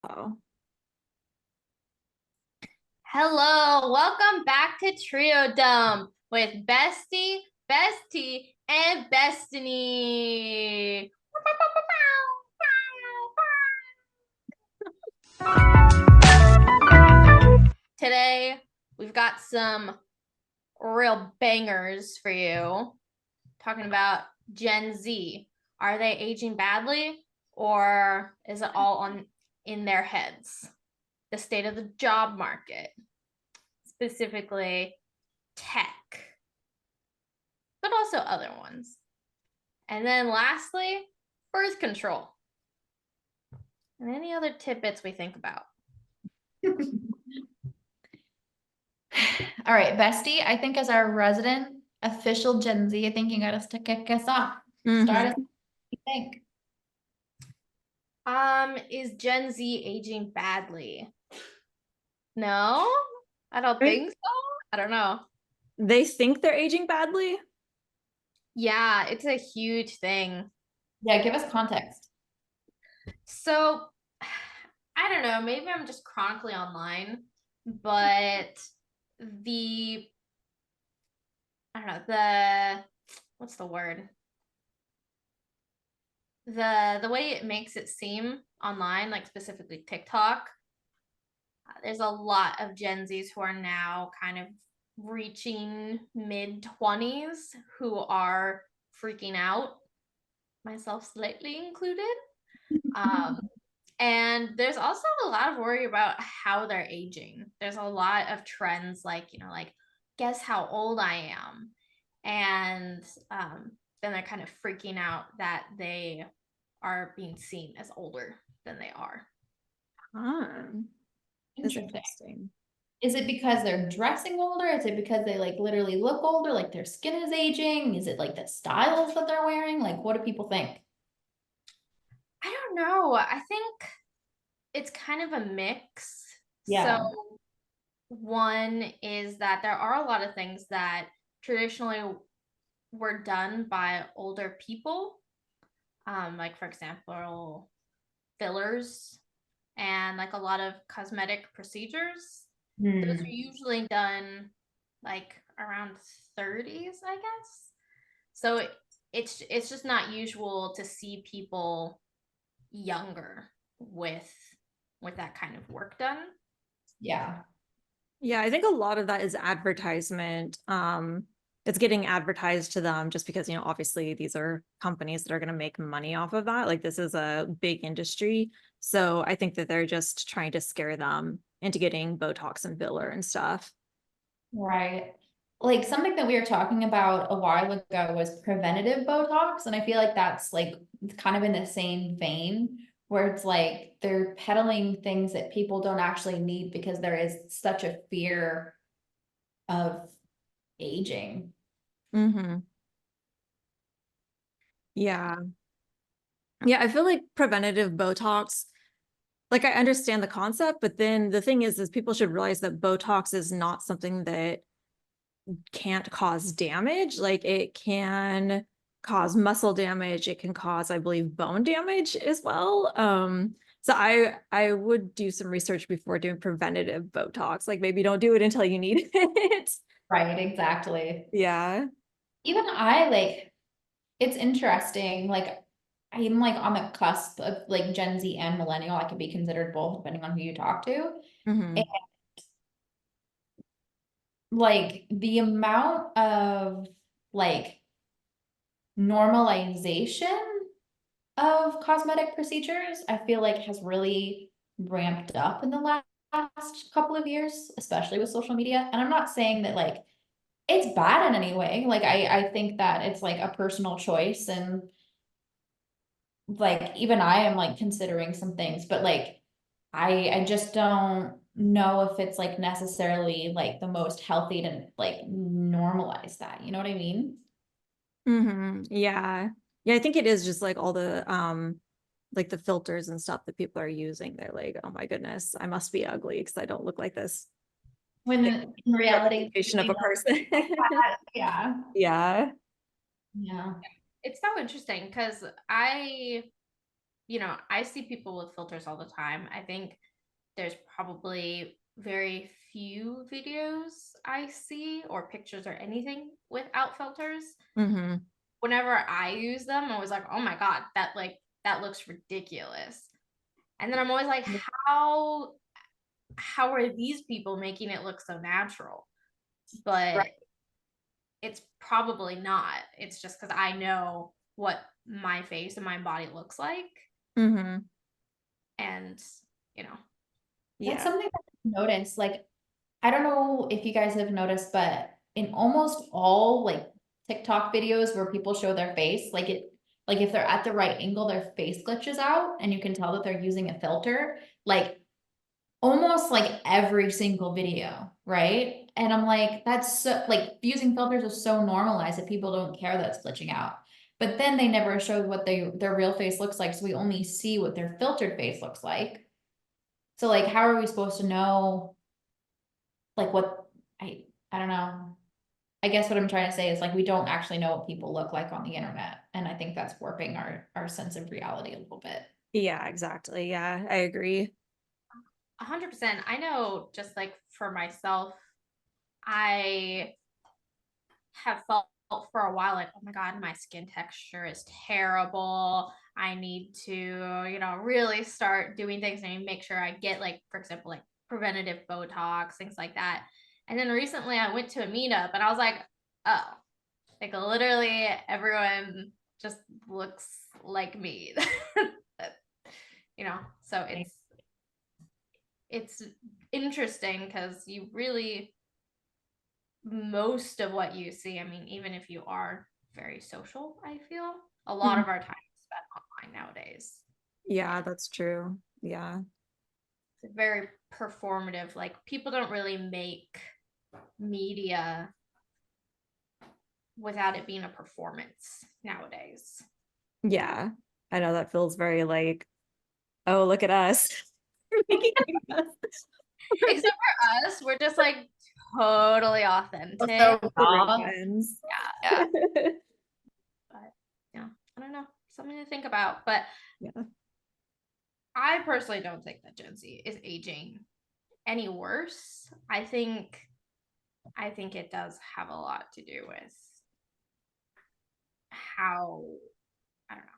Oh. Hello, welcome back to Trio Dump with Bestie, Bestie, and Bestiny. Today, we've got some real bangers for you. Talking about Gen Z. Are they aging badly, or is it all in their heads? The state of the job market, specifically tech, but also other ones. And then lastly, birth control. And any other tidbits we think about. All right, Bestie, I think as our resident official Gen Z, I think you got us to kick us off. Start us. What do you think? Is Gen Z aging badly? No, I don't think so. I don't know. They think they're aging badly? Yeah, it's a huge thing. Yeah, give us context. So, I don't know, maybe I'm just chronically online, but I don't know, what's the word? The way it makes it seem online, like specifically TikTok, there's a lot of Gen Zs who are now kind of reaching mid-20s who are freaking out, myself slightly included. And there's also a lot of worry about how they're aging. There's a lot of trends like, like guess how old I am. And then they're kind of freaking out that they are being seen as older than they are. That's interesting. Is it because they're dressing older? Is it because they like literally look older, like their skin is aging? Is it like the styles that they're wearing? Like, what do people think? I don't know. I think it's kind of a mix. Yeah. So one is that there are a lot of things that traditionally were done by older people. Like for example, fillers and like a lot of cosmetic procedures. Those are usually done like around 30s, I guess. So it's just not usual to see people younger with that kind of work done. Yeah. Yeah, I think a lot of that is advertisement. It's getting advertised to them just because, obviously these are companies that are going to make money off of that. Like this is a big industry. So I think that they're just trying to scare them into getting Botox and filler and stuff. Right. Like something that we were talking about a while ago was preventative Botox. And I feel like that's like kind of in the same vein where it's like they're peddling things that people don't actually need because there is such a fear of aging. Mm-hmm. Yeah. Yeah, I feel like preventative Botox, like I understand the concept, but then the thing is people should realize that Botox is not something that can't cause damage. Like it can cause muscle damage. It can cause, I believe, bone damage as well. So I would do some research before doing preventative Botox. Like maybe don't do it until you need it. Right, exactly. Yeah. Even I like it's interesting. Like I'm like on the cusp of like Gen Z and millennial. I could be considered both depending on who you talk to. Mm-hmm. And like the amount of like normalization of cosmetic procedures, I feel like has really ramped up in the last couple of years, especially with social media. And I'm not saying that like it's bad in any way. Like I think that it's like a personal choice and like even I am like considering some things, but like I just don't know if it's like necessarily like the most healthy to like normalize that. You know what I mean? Mm-hmm. Yeah. Yeah, I think it is just like all the like the filters and stuff that people are using. They're like, oh my goodness, I must be ugly because I don't look like this. When in reality, Representation of a person. yeah. Yeah. Yeah. It's so interesting because I you know, I see people with filters all the time. I think there's probably very few videos I see or pictures or anything without filters. Mm-hmm. Whenever I use them, I was like, oh my God, that looks ridiculous. And then I'm always like, how are these people making it look so natural? But Right. it's probably not. It's just because I know what my face and my body looks like. Mm-hmm. And, you know, That's Yeah. something that I noticed. Like, I don't know if you guys have noticed, but in almost all like TikTok videos where people show their face, like if they're at the right angle, their face glitches out and you can tell that they're using a filter, like almost like every single video, right? And I'm like, that's so, like using filters is so normalized that people don't care that it's glitching out. But then they never showed what their real face looks like, so we only see what their filtered face looks like. So like, how are we supposed to know like what I don't know. I guess what I'm trying to say is like we don't actually know what people look like on the internet. And I think that's warping our sense of reality a little bit. Yeah, exactly. Yeah, I agree. 100%. I know just like for myself, I have felt for a while like, oh my God, my skin texture is terrible. I need to, you know, really start doing things and make sure I get like, for example, like preventative Botox, things like that. And then recently I went to a meetup and I was like, oh, like literally everyone just looks like me. You know, so it's interesting because you really most of what you see, I mean, even if you are very social, I feel a lot of our time is spent online nowadays. Yeah, that's true. Yeah. It's very performative. Like people don't really make media without it being a performance nowadays. Yeah. I know that feels very like, oh, look at us. Except for us, we're just like totally authentic. So The real raw. ones. Yeah. But yeah, I don't know. Something to think about. But Yeah. I personally don't think that Gen Z is aging any worse. I think it does have a lot to do with how I don't know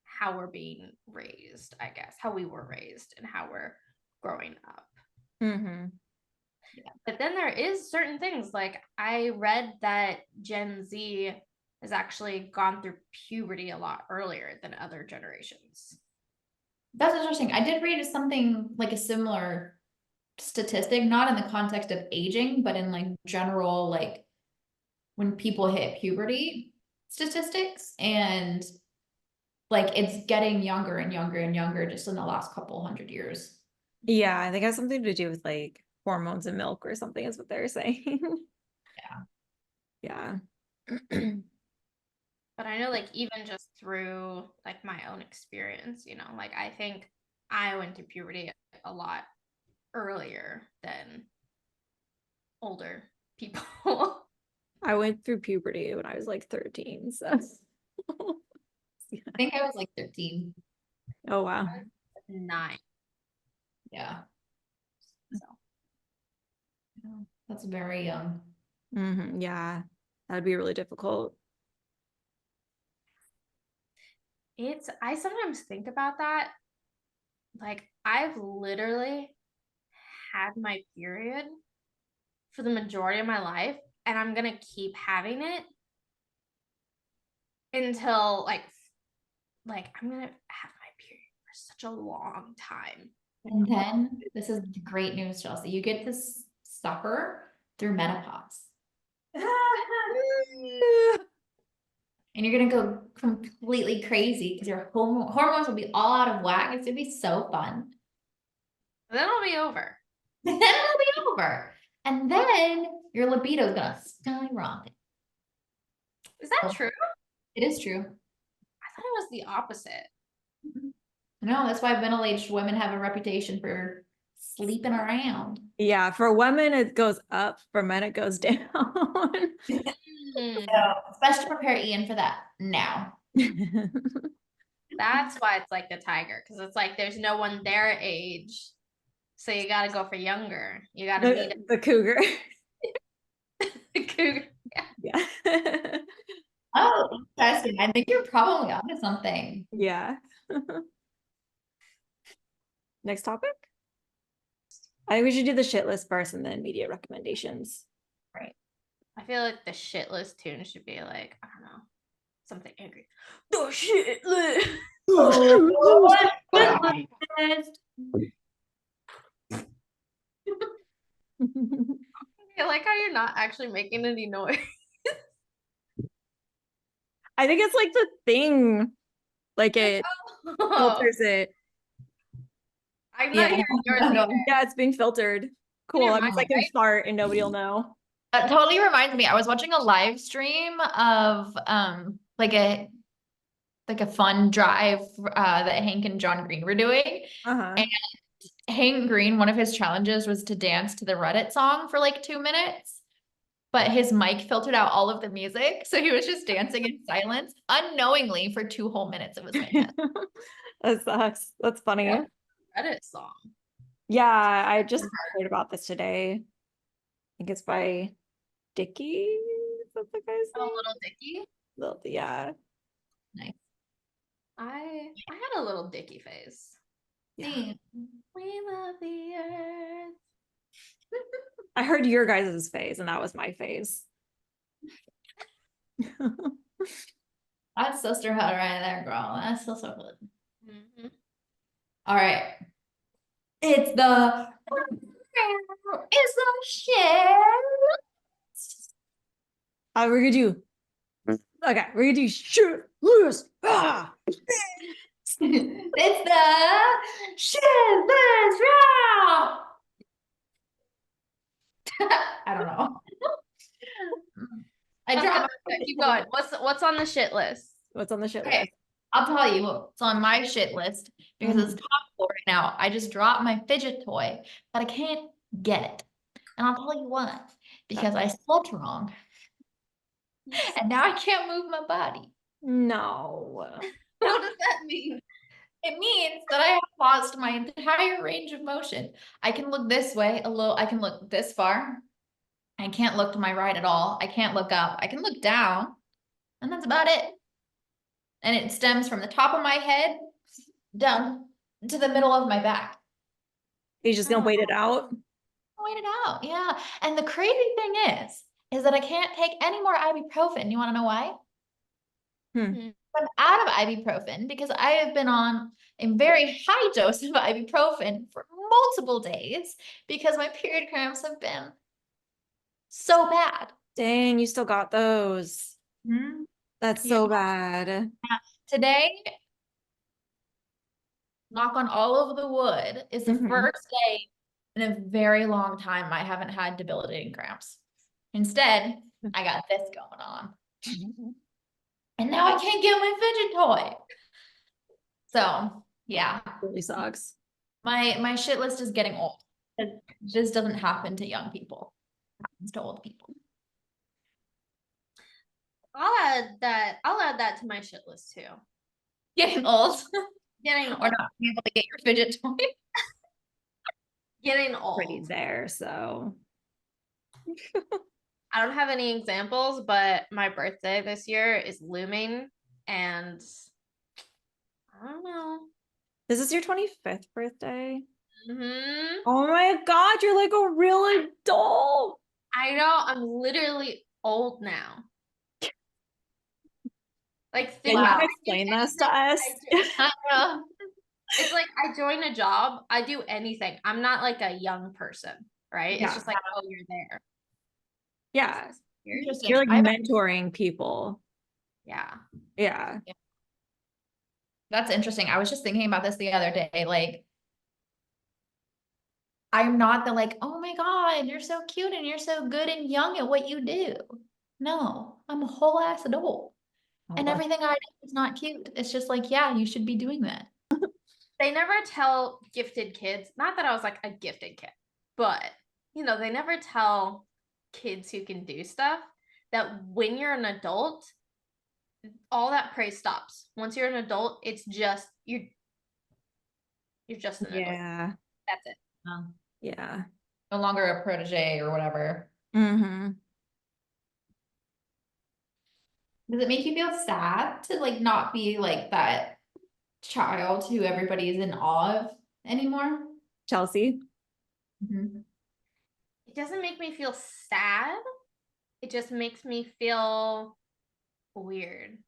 how we're being raised, I guess, how we were raised and how we're growing up. Mm-hmm. But then there is certain things like I read that Gen Z has actually gone through puberty a lot earlier than other generations. That's interesting. I did read something like a similar statistic, not in the context of aging, but in like general, like when people hit puberty statistics, and like it's getting younger and younger and younger just in the last couple 100 years. Yeah, I think it has something to do with like hormones in milk or something is what they're saying. Yeah. But I know like even just through like my own experience, you know, like I think I went through puberty a lot earlier than older people. I went through puberty when I was like 13, so I think I was like 13. oh wow. 9. Yeah. So yeah, that's very young. Mm-hmm. Yeah, that'd be really difficult. I sometimes think about that. Like I've literally had my period for the majority of my life and I'm going to keep having it until like I'm going to have my period for such a long time. And then this is great news, Chelsea. You get to suffer through menopause. And you're gonna go completely crazy because your hormones will be all out of whack. It's gonna be so fun. Then it'll be over. Then it'll be over. And then your libido is gonna skyrocket. Is that true? It is true. I thought it was the opposite. No, that's why middle-aged women have a reputation for sleeping around. Yeah, for women it goes up, for men it goes down. Mm. So it's best to prepare Ian for that now. That's why it's like the tiger, because it's like there's no one their age. So you gotta go for younger. You gotta beat The cougar. the cougar. Yeah. Oh, interesting. I think you're probably onto something. Yeah. Next topic. I think we should do the shit list first and then media recommendations. Right. I feel like the shit list tune should be like, I don't know, something angry. The shit list. I like how you're not actually making any noise. I think it's like the thing, like it filters it. I'm Yeah. not hearing yours either. Yeah, it's being filtered. Cool. hear That means I mine, can right? fart and nobody will know. That totally reminds me. I was watching a live stream of like a fun drive that Hank and John Green were doing. Uh-huh. And Hank Green, one of his challenges was to dance to the Reddit song for like 2 minutes, but his mic filtered out all of the music. So he was just dancing in silence unknowingly for 2 whole minutes. It was fantastic. That sucks. That's funny. Yeah. Reddit song. Yeah, I just heard about this today. I think it's by Dickie. Is that the guy's Oh, name? Little Dicky. Yeah. Nice. I had a little Dicky phase. Yeah. We love the earth. I heard your guys' phase, and that was my phase. That's sisterhood right there, girl. That's so good. Mm-hmm. All right. It's the shit. We're gonna do. Okay, we're gonna do shoot, lose. Ah! It's the shit list round. I don't know. I dropped Keep going. What's on the shit list? What's on the shit Okay. list? I'll tell you what's on my shit list because it's topical right now. I just dropped my fidget toy, but I can't get it. And I'll tell you what, because I slept wrong. And now I can't move my body. No. What does that mean? It means that I have lost my entire range of motion. I can look this way a little, I can look this far. I can't look to my right at all. I can't look up. I can look down, and that's about it. And it stems from the top of my head down to the middle of my back. You're just gonna wait it out? Wait it out, yeah. And the crazy thing is that I can't take any more ibuprofen. You want to know why? Hmm. I'm out of ibuprofen because I have been on a very high dose of ibuprofen for multiple days because my period cramps have been so bad. Dang, you still got those. That's so bad. Today, knock on all of the wood, is the first day in a very long time I haven't had debilitating cramps. Instead, I got this going on. And now I can't get my fidget toy. So yeah. Really sucks. My shit list is getting old. It just doesn't happen to young people. It happens to old people. I'll add that to my shit list too. Getting old. Getting Or not being able to get your fidget toy. Getting old. Pretty there, so. I don't have any examples, but my birthday this year is looming, and I don't know. This is your 25th birthday? Mm-hmm. Oh my God, you're like a real adult. I know, I'm literally old now. Like, Can you explain this to us? It's like I join a job, I do anything. I'm not like a young person, right? Yeah. It's just like, oh, you're there. Yeah. Interesting. You're like mentoring people. Yeah. Yeah. That's interesting. I was just thinking about this the other day. Like, I'm not the like, oh my God, you're so cute and you're so good and young at what you do. No, I'm a whole ass adult. And everything I do is not cute. It's just like, yeah, you should be doing that. They never tell gifted kids, not that I was like a gifted kid, but you know, they never tell kids who can do stuff that when you're an adult, all that praise stops. Once you're an adult, it's just you're just an adult. Yeah. That's it. Yeah. No longer a protege or whatever. Mm-hmm. Does it make you feel sad to like not be like that child who everybody is in awe of anymore? Chelsea. Mhm. It doesn't make me feel sad. It just makes me feel weird.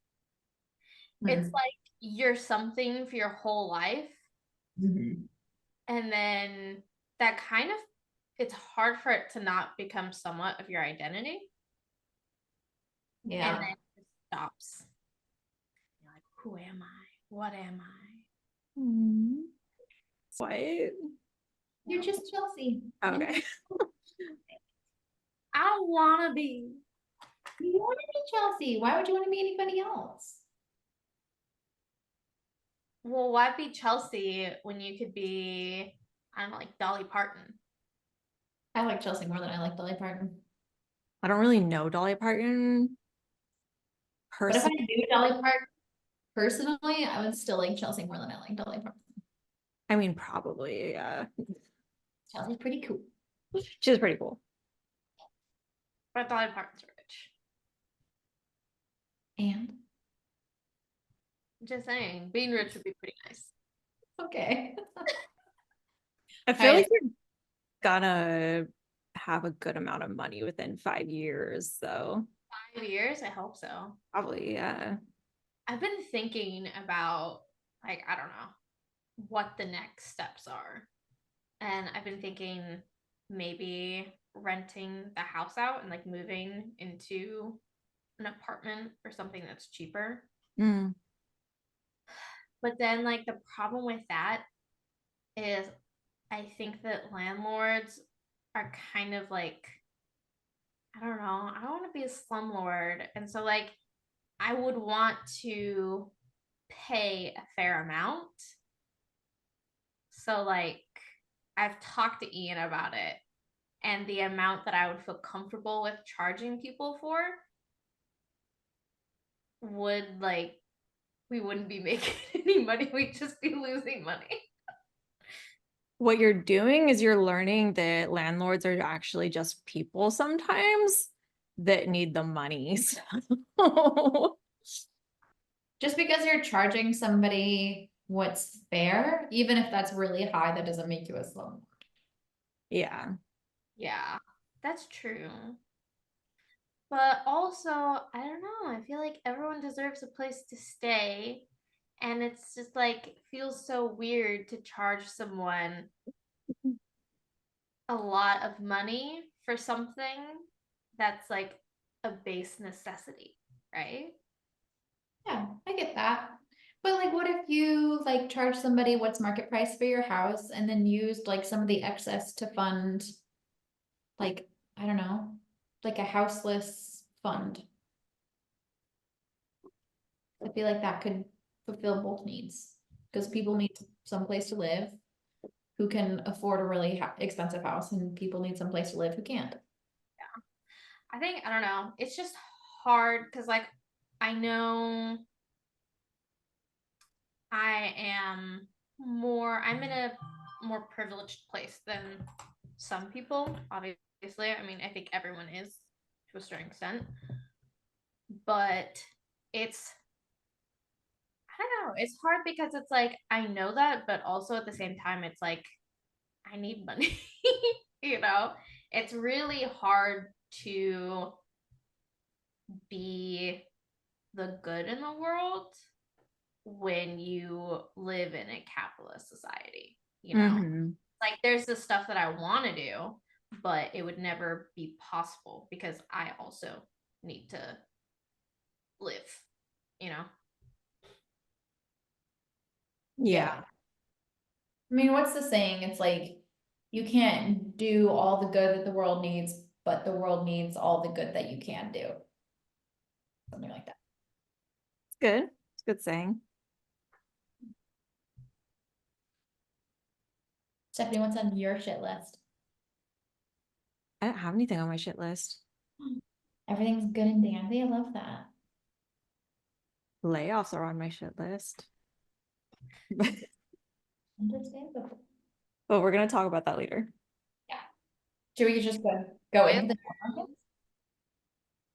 It's Mhm. like you're something for your whole life, Mhm. and then that kind of it's hard for it to not become somewhat of your identity, and Yeah. then it stops. You're like, who am I? What am I? Mm. What? You're just Chelsea. Okay. I don't want to be. You want to be Chelsea. Why would you want to be anybody else? Well, why be Chelsea when you could be, I don't know, like Dolly Parton? I like Chelsea more than I like Dolly Parton. I don't really know Dolly Parton But if I personally. knew Dolly Parton personally, I would still like Chelsea more than I like Dolly Parton. I mean, probably, yeah. Chelsea's pretty cool. She was pretty cool. But Dolly Parton's rich. And Just saying, being rich would be pretty nice. okay. I feel Right. like you're gonna have a good amount of money within 5 years, so 5 years? I hope so. probably, yeah. I've been thinking about, like, I don't know what the next steps are. And I've been thinking maybe renting the house out and like moving into an apartment or something that's cheaper. Mm. But then, like, the problem with that is I think that landlords are kind of like, I don't know, I don't want to be a slumlord. And so, like, I would want to pay a fair amount. So, like, I've talked to Ian about it, and the amount that I would feel comfortable with charging people for would, like, we wouldn't be making any money. We'd just be losing money. What you're doing is you're learning that landlords are actually just people sometimes that need the money. So Just because you're charging somebody what's fair, even if that's really high, that doesn't make you a slumlord. yeah. Yeah, that's true. But also, I don't know. I feel like everyone deserves a place to stay. And it's just like, it feels so weird to charge someone a lot of money for something that's like a base necessity, right? Yeah, I get that. But like, what if you like charge somebody what's market price for your house and then used like some of the excess to fund, like, I don't know, like a houseless fund? I feel like that could fulfill both needs because people need some place to live who can afford a really expensive house, and people need some place to live who can't. I think, I don't know. It's just hard because, like, I know I'm in a more privileged place than some people, obviously. I mean, I think everyone is to a certain extent, but it's, I don't know, it's hard because it's like, I know that, but also at the same time, it's like, I need money, you know? It's really hard to be the good in the world when you live in a capitalist society, you know? Mhm. Like, there's the stuff that I want to do, but it would never be possible because I also need to live, you know? Yeah. I mean, what's the saying? It's like you can't do all the good that the world needs, but the world needs all the good that you can do. Something like that. It's good. It's a good saying. Stephanie, what's on your shit list? I don't have anything on my shit list. Everything's good and dandy. I love that. Layoffs are on my shit list. Understandable. But we're gonna talk about that later. Should we just go into the job market?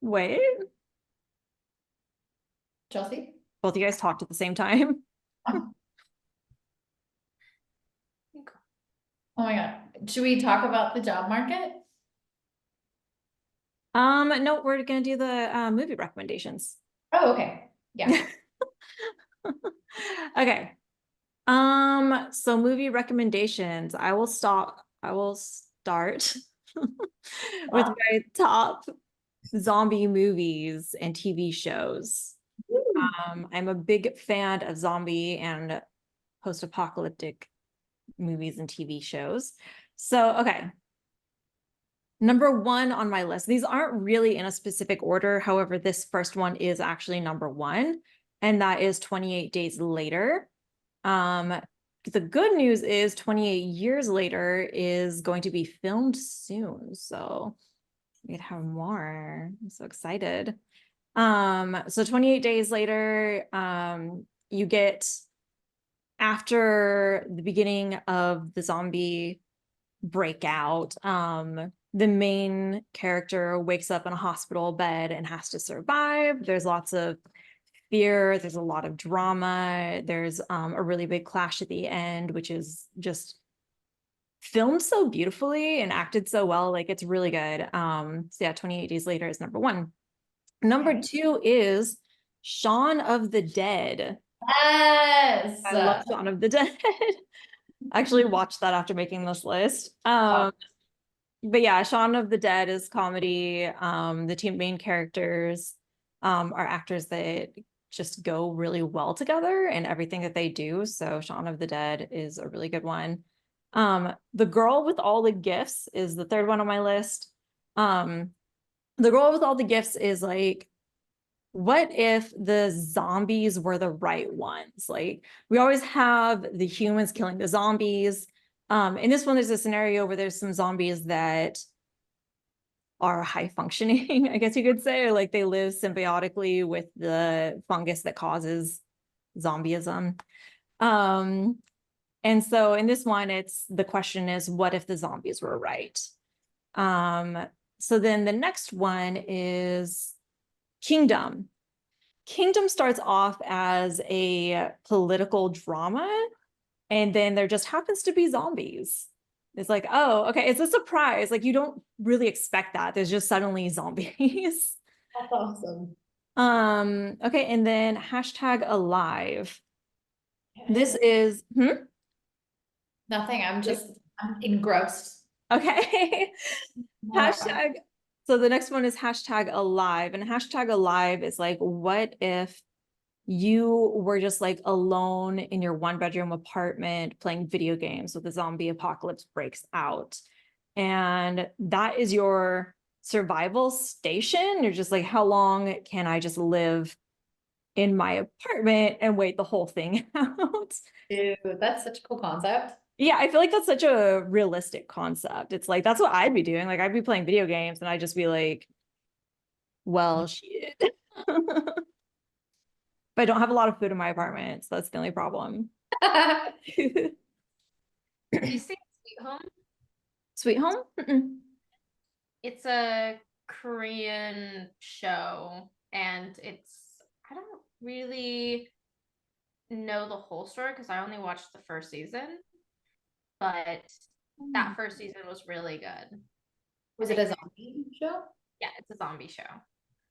Wait, Chelsea? both of you guys talked at the same time. Oh my God. Should we talk about the job market? No, we're gonna do the movie recommendations. Oh, okay. Yeah. Okay. So movie recommendations. I will start with my top zombie movies and TV shows. I'm a big fan of zombie and post-apocalyptic movies and TV shows. So, okay. Number one on my list, these aren't really in a specific order. However, this first one is actually number one, and that is 28 Days Later. The good news is 28 years later is going to be filmed soon. So we'd have more. I'm so excited. So 28 days later, you get after the beginning of the zombie breakout, the main character wakes up in a hospital bed and has to survive. There's lots of fear, there's a lot of drama, there's a really big clash at the end, which is just filmed so beautifully and acted so well. Like, it's really good. So yeah, 28 Days Later is number one. Number two is Shaun of the Dead. Yes. I love Shaun of the Dead. I actually watched that after making this list. But yeah, Shaun of the Dead is comedy. The two main characters are actors that just go really well together in everything that they do. So Shaun of the Dead is a really good one. The Girl with All the Gifts is the third one on my list. The Girl with All the Gifts is like, what if the zombies were the right ones? Like, we always have the humans killing the zombies. In this one, there's a scenario where there's some zombies that are high functioning, I guess you could say, or like they live symbiotically with the fungus that causes zombieism. And so in this one, the question is, what if the zombies were right? So then the next one is Kingdom. Kingdom starts off as a political drama, and then there just happens to be zombies. It's like, oh, okay, it's a surprise. Like, you don't really expect that. There's just suddenly zombies. That's awesome. Okay, and then #alive. This is Nothing. I'm engrossed. okay. Hashtag. So the next one is #alive, and #alive is like, what if you were just like alone in your one-bedroom apartment playing video games with the zombie apocalypse breaks out, and that is your survival station. You're just like, how long can I just live in my apartment and wait the whole thing out? Dude, that's such a cool concept. Yeah, I feel like that's such a realistic concept. It's like, that's what I'd be doing. Like, I'd be playing video games and I'd just be like, well, shit. But I don't have a lot of food in my apartment, so that's the only problem. You see Sweet Home? Sweet Home? Mm-mm. It's a Korean show, and I don't really know the whole story because I only watched the first season, but that first season was really good. Was it a zombie show? Yeah, it's a zombie show.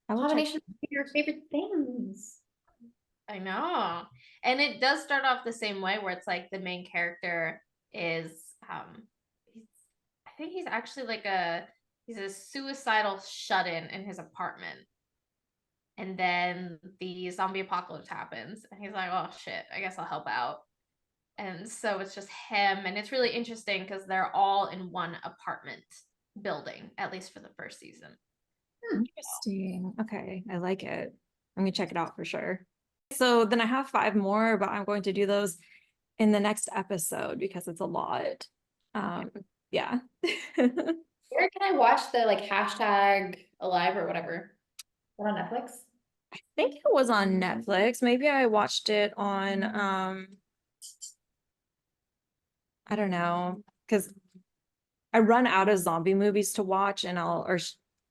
Combination of your favorite things. I know. And it does start off the same way where it's like the main character is I think he's actually like he's a suicidal shut-in in his apartment. And then the zombie apocalypse happens and he's like, oh shit, I guess I'll help out. And so it's just him, and it's really interesting because they're all in one apartment building, at least for the first season. Interesting. Okay, I like it. I'm gonna check it out for sure. So then I have 5 more, but I'm going to do those in the next episode because it's a lot. Yeah. Where can I watch the like #alive or whatever? Is that on Netflix? I think it was on Netflix. Maybe I watched it on I don't know, because I run out of zombie movies to watch and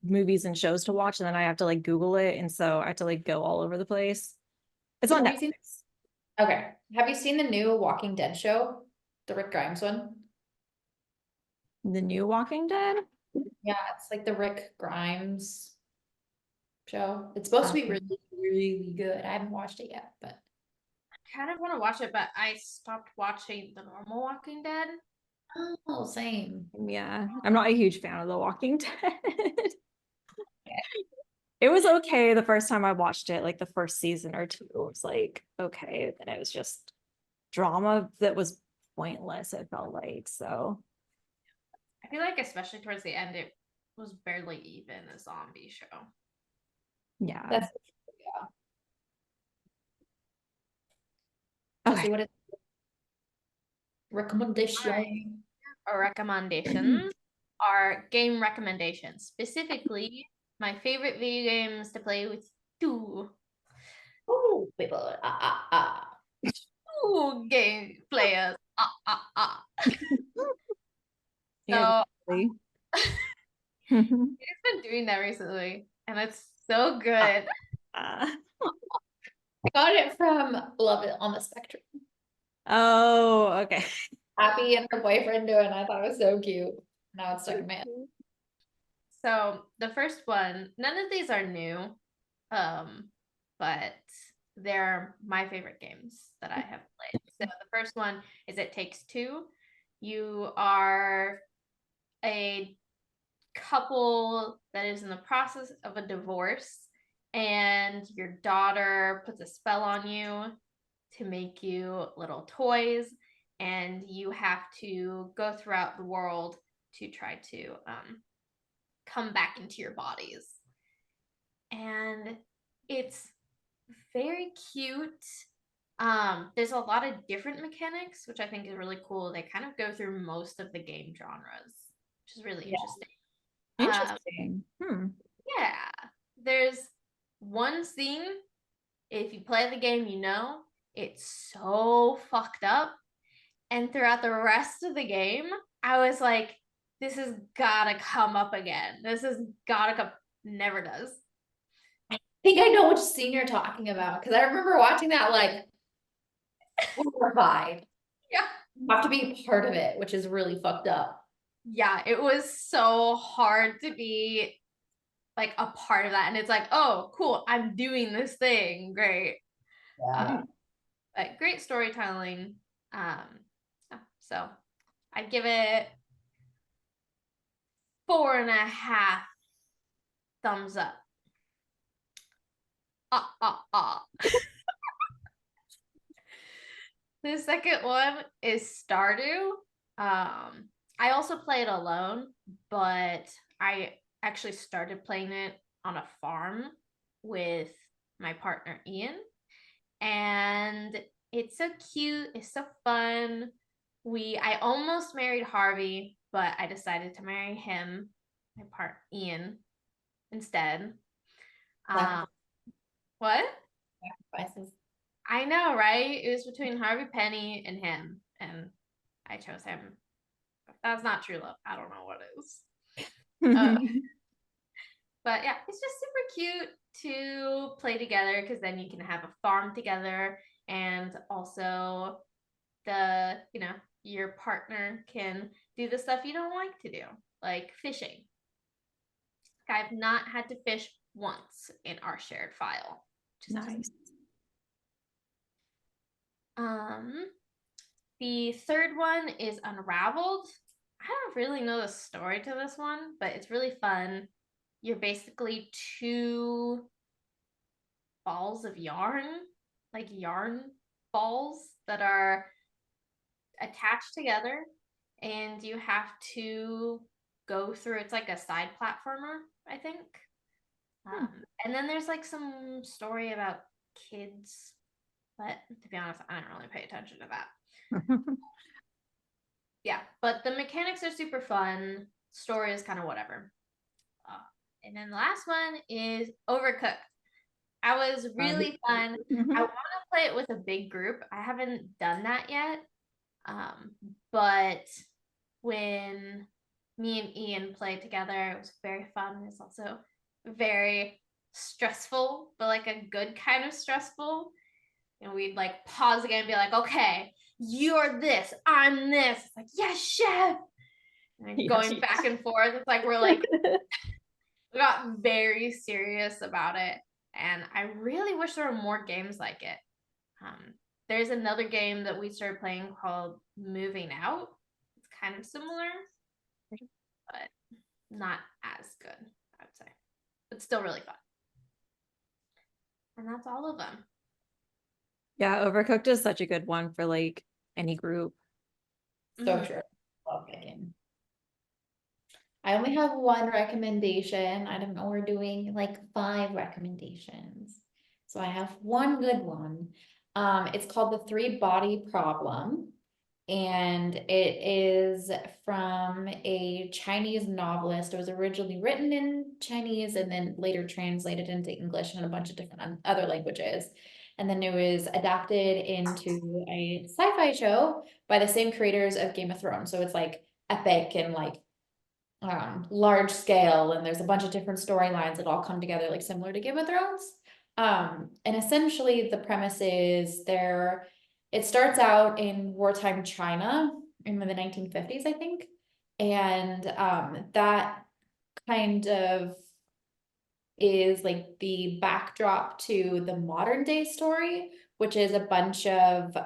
movies and shows to watch, and then I have to like Google it, and so I have to like go all over the place. It's on Have you seen- Netflix. Okay, have you seen the new Walking Dead show? The Rick Grimes one? The new Walking Dead. Yeah, it's like the Rick Grimes show. It's supposed to be really, really good. I haven't watched it yet, but Kind of want to watch it, but I stopped watching the normal Walking Dead. oh, same. Yeah, I'm not a huge fan of The Walking Dead. It was okay the first time I watched it, like the first season or two. It was like okay, then it was just drama that was pointless, it felt like. So I feel like especially towards the end, it was barely even a zombie show. yeah. That's yeah. Okay. Jesse, what is recommendation? Our recommendations are game recommendations, specifically my favorite video games to play with two People, two game players. Yeah, So definitely. I've been doing that recently, and it's so good. I got it from Love It on the Spectrum. Oh, okay. Abby and her boyfriend doing. I thought it was so cute. Now it's stuck in my head. So the first one, none of these are new, but they're my favorite games that I have played. So the first one is It Takes Two. You are a couple that is in the process of a divorce, and your daughter puts a spell on you to make you little toys, and you have to go throughout the world to try to come back into your bodies. And it's very cute. There's a lot of different mechanics, which I think is really cool. They kind of go through most of the game genres, which is really interesting. Interesting. Yeah, there's one scene, if you play the game, you know, it's so fucked up. And throughout the rest of the game, I was like, this has gotta come up again. This has gotta come. Never does. I think I know which scene you're talking about because I remember watching that like horrified. Yeah. You have to be part of it, which is really fucked up. Yeah, it was so hard to be like a part of that. And it's like, oh, cool, I'm doing this thing. Great. Yeah. But great storytelling. So I'd give it 4.5 thumbs up. The second one is Stardew. I also play it alone, but I actually started playing it on a farm with my partner Ian, and it's so cute. It's so fun. I almost married Harvey, but I decided to marry him, my part Ian, instead. What? Sacrifices. I know, right? It was between Harvey Penny and him, and I chose him. If that's not true love, I don't know what is. But yeah, it's just super cute to play together because then you can have a farm together, and also your partner can do the stuff you don't like to do, like fishing. I've not had to fish once in our shared file. Nice. The third one is Unraveled. I don't really know the story to this one, but it's really fun. You're basically two balls of yarn, like yarn balls that are attached together, and you have to go through, it's like a side platformer, I think. And then there's like some story about kids, but to be honest, I don't really pay attention to that. Yeah, but the mechanics are super fun. Story is kind of whatever. And then the last one is Overcooked. I was really fun. Mhm. I want to play it with a big group. I haven't done that yet. But when me and Ian played together, it was very fun. It's also very stressful, but like a good kind of stressful. And we'd like pause again and be like, okay, you're this, I'm this. It's like, yes, chef. And Yes, going yes. back and forth. It's like we're like we got very serious about it. And I really wish there were more games like it. There's another game that we started playing called Moving Out. It's kind of similar, but not as good, I would say. But still really fun. And that's all of them. Yeah, Overcooked is such a good one for like any group. So true. Love that game. I only have one recommendation. I don't know, we're doing like 5 recommendations. So I have one good one. It's called The 3-Body Problem. And it is from a Chinese novelist. It was originally written in Chinese and then later translated into English and a bunch of different other languages. And then it was adapted into a sci-fi show by the same creators of Game of Thrones. So it's like epic and like large scale, and there's a bunch of different storylines that all come together like similar to Game of Thrones. And essentially the premise is it starts out in wartime China in the 1950s, I think. And that kind of is like the backdrop to the modern day story, which is a bunch of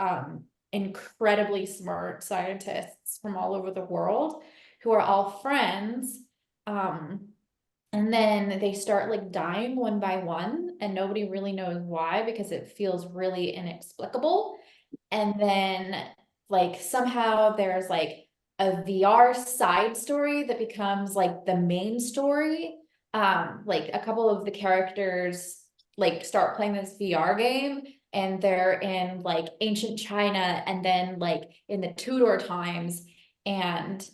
incredibly smart scientists from all over the world who are all friends. And then they start like dying one by one, and nobody really knows why because it feels really inexplicable. And then like somehow there's like a VR side story that becomes like the main story. Like a couple of the characters like start playing this VR game, and they're in like ancient China and then like in the Tudor times, and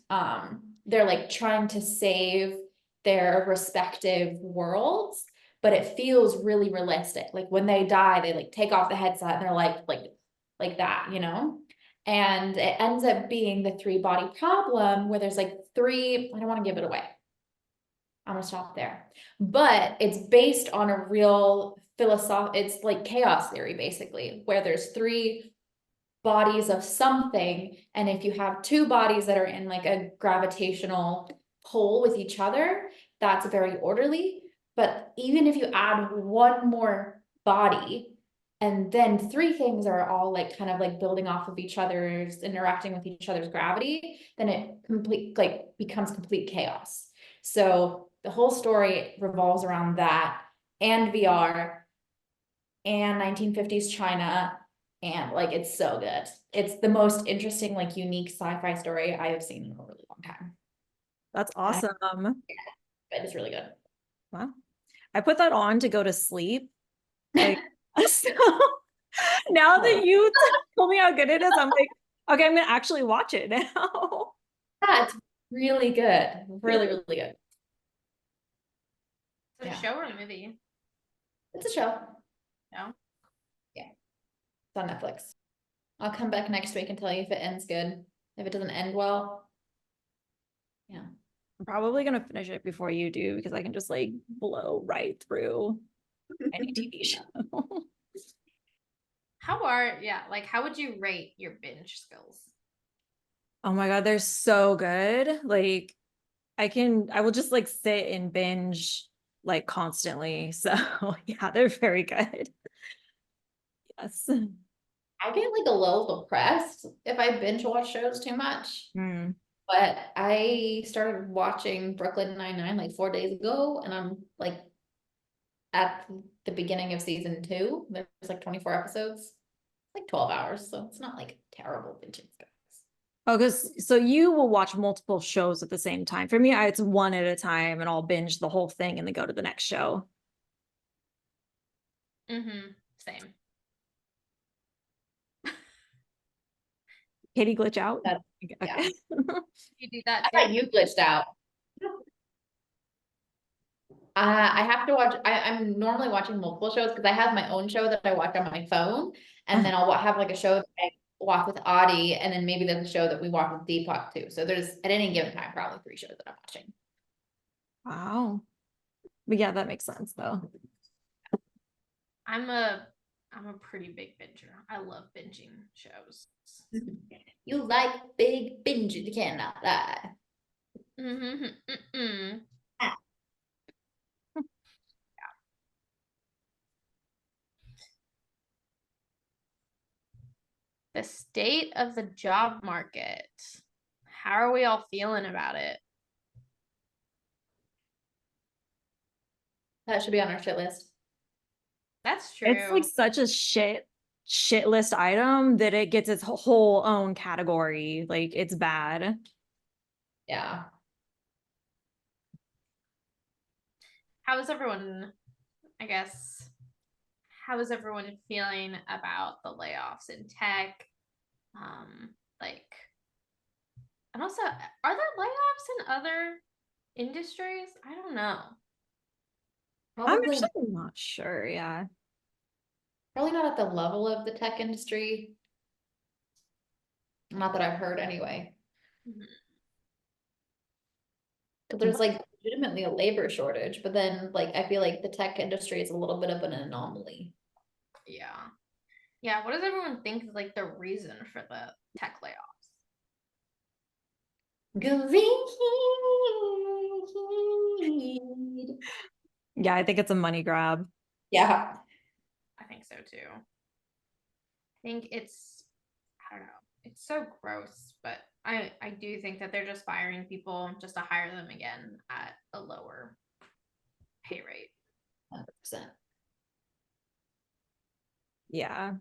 they're like trying to save their respective worlds, but it feels really realistic. Like when they die, they like take off the headset and they're like that, you know? And it ends up being the 3-body problem where there's like 3, I don't want to give it away. I'm gonna stop there. But it's based on a real it's like chaos theory, basically, where there's 3 bodies of something. And if you have 2 bodies that are in like a gravitational pull with each other, that's very orderly. But even if you add one more body, and then 3 things are all like kind of like building off of each other's, interacting with each other's gravity, then it becomes complete chaos. So the whole story revolves around that and VR and 1950s China, and like it's so good. It's the most interesting, like unique sci-fi story I have seen in a really long time. That's And awesome. it's really good. Wow. I put that on to go to sleep. Like, so now that you told me how good it is, I'm like, okay, I'm gonna actually watch it now. Yeah, it's really good. Really, really good. Is it a Yeah. show or a movie? It's a show. No. Yeah. It's on Netflix. I'll come back next week and tell you if it ends good. If it doesn't end well, yeah. I'm probably gonna finish it before you do because I can just like blow right through any TV show. How would you rate your binge skills? Oh my God, they're so good. Like I will just like sit and binge like constantly. So yeah, they're very good. Yes. I get like a little depressed if I binge watch shows too much. Hmm. But I started watching Brooklyn Nine-Nine like 4 days ago, and I'm like at the beginning of season 2. There's like 24 episodes, like 12 hours, so it's not like terrible binging guys. Oh, because so you will watch multiple shows at the same time. For me, it's one at a time and I'll binge the whole thing and then go to the next show. Mm-hmm. Same. Katie glitch out? That's, Okay. You do that I too? thought you glitched out. I have to watch, I'm normally watching multiple shows because I have my own show that I watch on my phone. And then I'll have like a show that I watch with Audie, and then maybe there's a show that we watch with Deepak too. So there's at any given time, probably 3 shows that I'm watching. Wow. But yeah, that makes sense though. I'm a pretty big binger. I love binging shows. You like big binges, you cannot lie. Mm-hmm. The state of the job market. How are we all feeling about it? That should be on our shit list. That's true. It's like such a shit list item that it gets its whole own category. Like it's bad. Yeah. How is everyone, I guess, how is everyone feeling about the layoffs in tech? Like, and also, are there layoffs in other industries? I don't know. I'm Probably, actually not sure. Yeah. probably not at the level of the tech industry. Not that I've heard anyway. Mhm. Because there's like legitimately a labor shortage, but then like I feel like the tech industry is a little bit of an anomaly. Yeah. Yeah. What does everyone think is like the reason for the tech layoffs? Greed. Yeah, I think it's a money grab. Yeah. I think so too. I think it's, I don't know, it's so gross, but I do think that they're just firing people just to hire them again at a lower pay rate. 100%. Yeah.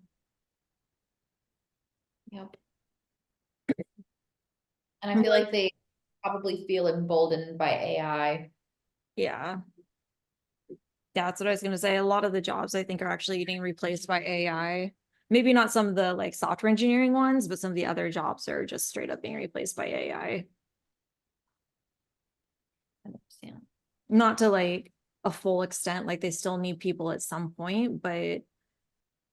Yep. And I feel like they probably feel emboldened by AI. Yeah. That's what I was going to say. A lot of the jobs I think are actually getting replaced by AI. Maybe not some of the like software engineering ones, but some of the other jobs are just straight up being replaced by AI. 100%. Not to like a full extent, like they still need people at some point, but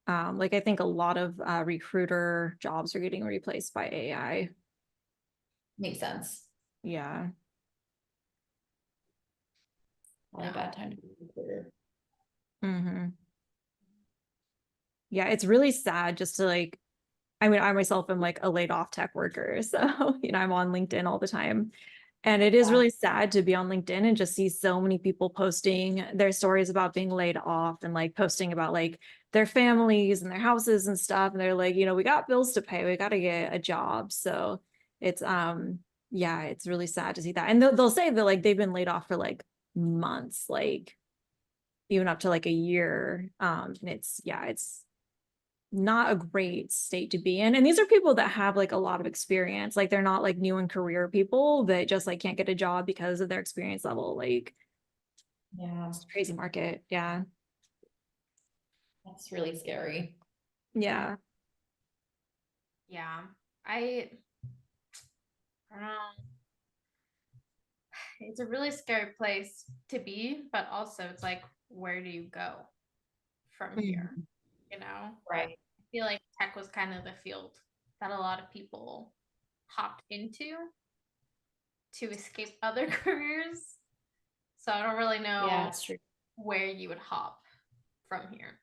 like I think a lot of recruiter jobs are getting replaced by AI. Makes sense. Yeah. Probably a bad time to be a recruiter. Mm-hmm. Yeah, it's really sad just to like, I mean, I myself am like a laid off tech worker. So, I'm on LinkedIn all the time. And it is Yeah. really sad to be on LinkedIn and just see so many people posting their stories about being laid off and like posting about like their families and their houses and stuff. And they're like, we got bills to pay. We got to get a job. So it's, yeah, it's really sad to see that. And they'll say that like they've been laid off for like months, like even up to like a year. And it's not a great state to be in. And these are people that have like a lot of experience. Like they're not like new in career people that just like can't get a job because of their experience level. Like Yeah. it's a crazy market. Yeah. That's really scary. Yeah. Yeah. I don't know. It's a really scary place to be, but also it's like, where do you go from here? Mhm. You know? Right. I feel like tech was kind of the field that a lot of people hopped into to escape other careers. So I don't really know Yeah, it's true. where you would hop from here.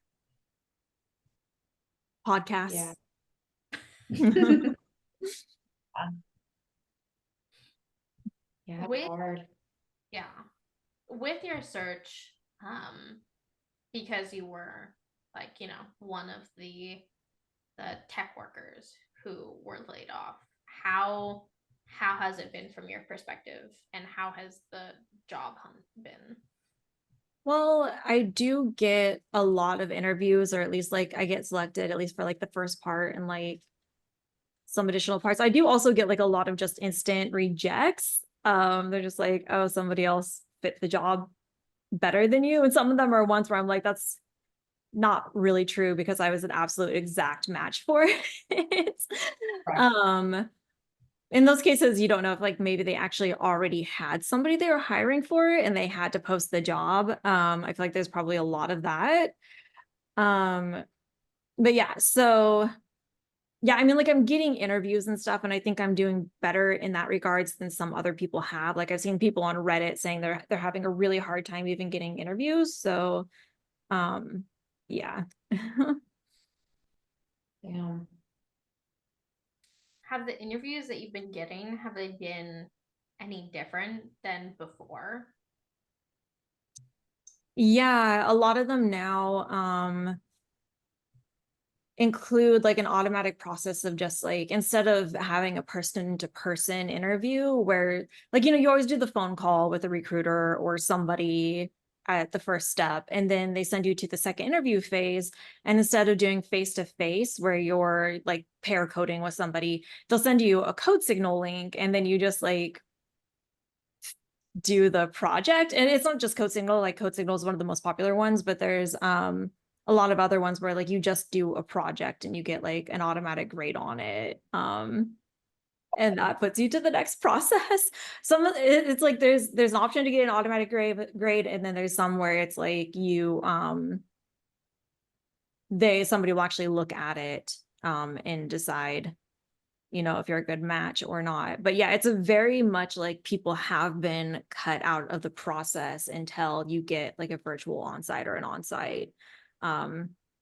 Podcasts. Yeah. Yeah, it's With hard. yeah, with your search, because you were like, one of the tech workers who were laid off, how has it been from your perspective, and how has the job hunt been? Well, I do get a lot of interviews, or at least like I get selected at least for like the first part and like some additional parts. I do also get like a lot of just instant rejects. They're just like, oh, somebody else fit the job better than you. And some of them are ones where I'm like, that's not really true because I was an absolute exact match for it. Right. Um, in those cases, you don't know if like maybe they actually already had somebody they were hiring for and they had to post the job. I feel like there's probably a lot of that. But yeah, so yeah, I mean, like I'm getting interviews and stuff, and I think I'm doing better in that regards than some other people have. Like I've seen people on Reddit saying they're having a really hard time even getting interviews. So yeah. Yeah. Have the interviews that you've been getting, have they been any different than before? Yeah, a lot of them now include like an automatic process of just like instead of having a person to person interview where like you always do the phone call with a recruiter or somebody at the first step and then they send you to the second interview phase, and instead of doing face to face where you're like pair coding with somebody, they'll send you a code signal link and then you just like do the project. And it's not just code signal, like code signal is one of the most popular ones, but there's a lot of other ones where like you just do a project and you get like an automatic grade on it, and that puts you to the next process. Some of it's like there's an option to get an automatic grade, and then there's some where it's like you somebody will actually look at it and decide if you're a good match or not. But yeah, it's a very much like people have been cut out of the process until you get like a virtual onsite or an onsite.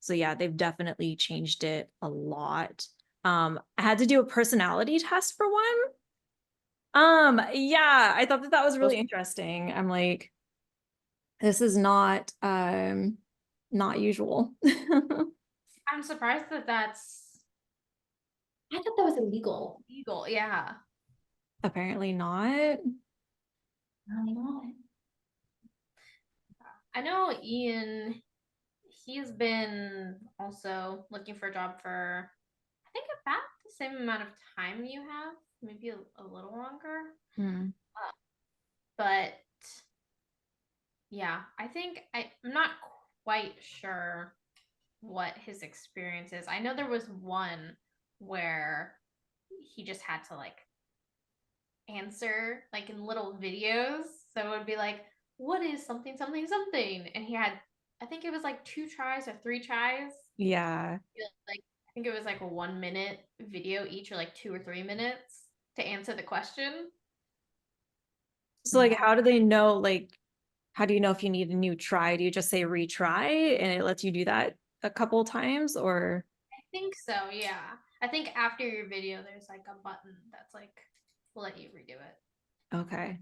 So yeah, they've definitely changed it a lot. I had to do a personality test for one. Yeah, I thought that was really interesting. I'm like, this is not usual. I'm surprised that that's I thought that was illegal. legal. Yeah. Apparently not. Really not. I know Ian, he's been also looking for a job for, I think, about the same amount of time you have, maybe a little longer. Hmm. But yeah, I'm not quite sure what his experience is. I know there was one where he just had to like answer like in little videos. So it would be like, what is something, something, something? And he had, I think it was like 2 tries or 3 tries. Yeah. Like, I think it was like a 1 minute video each, or like 2 or 3 minutes to answer the question. So like how do they know, like how do you know if you need a new try? Do you just say retry and it lets you do that a couple times, or I think so, yeah. I think after your video, there's like a button that's like, will let you redo it. okay.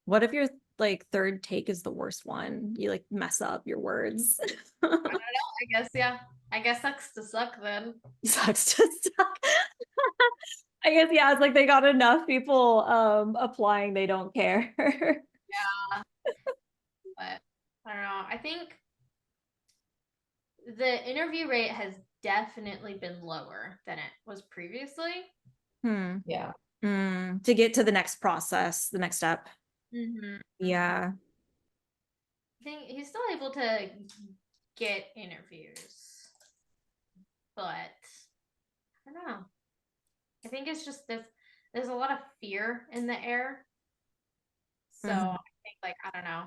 What if your like third take is the worst one? You like mess up your words. I don't know. I guess, yeah. I guess sucks to suck then. Sucks to suck. I guess yeah, it's like they got enough people applying, they don't care. Yeah. But I don't know. I think the interview rate has definitely been lower than it was previously. Hmm. Yeah. To get to the next process, the next step. Mm-hmm. Yeah. I think he's still able to get interviews, but I don't know. I think it's just there's a lot of fear in the air. So Mhm. I think like I don't know.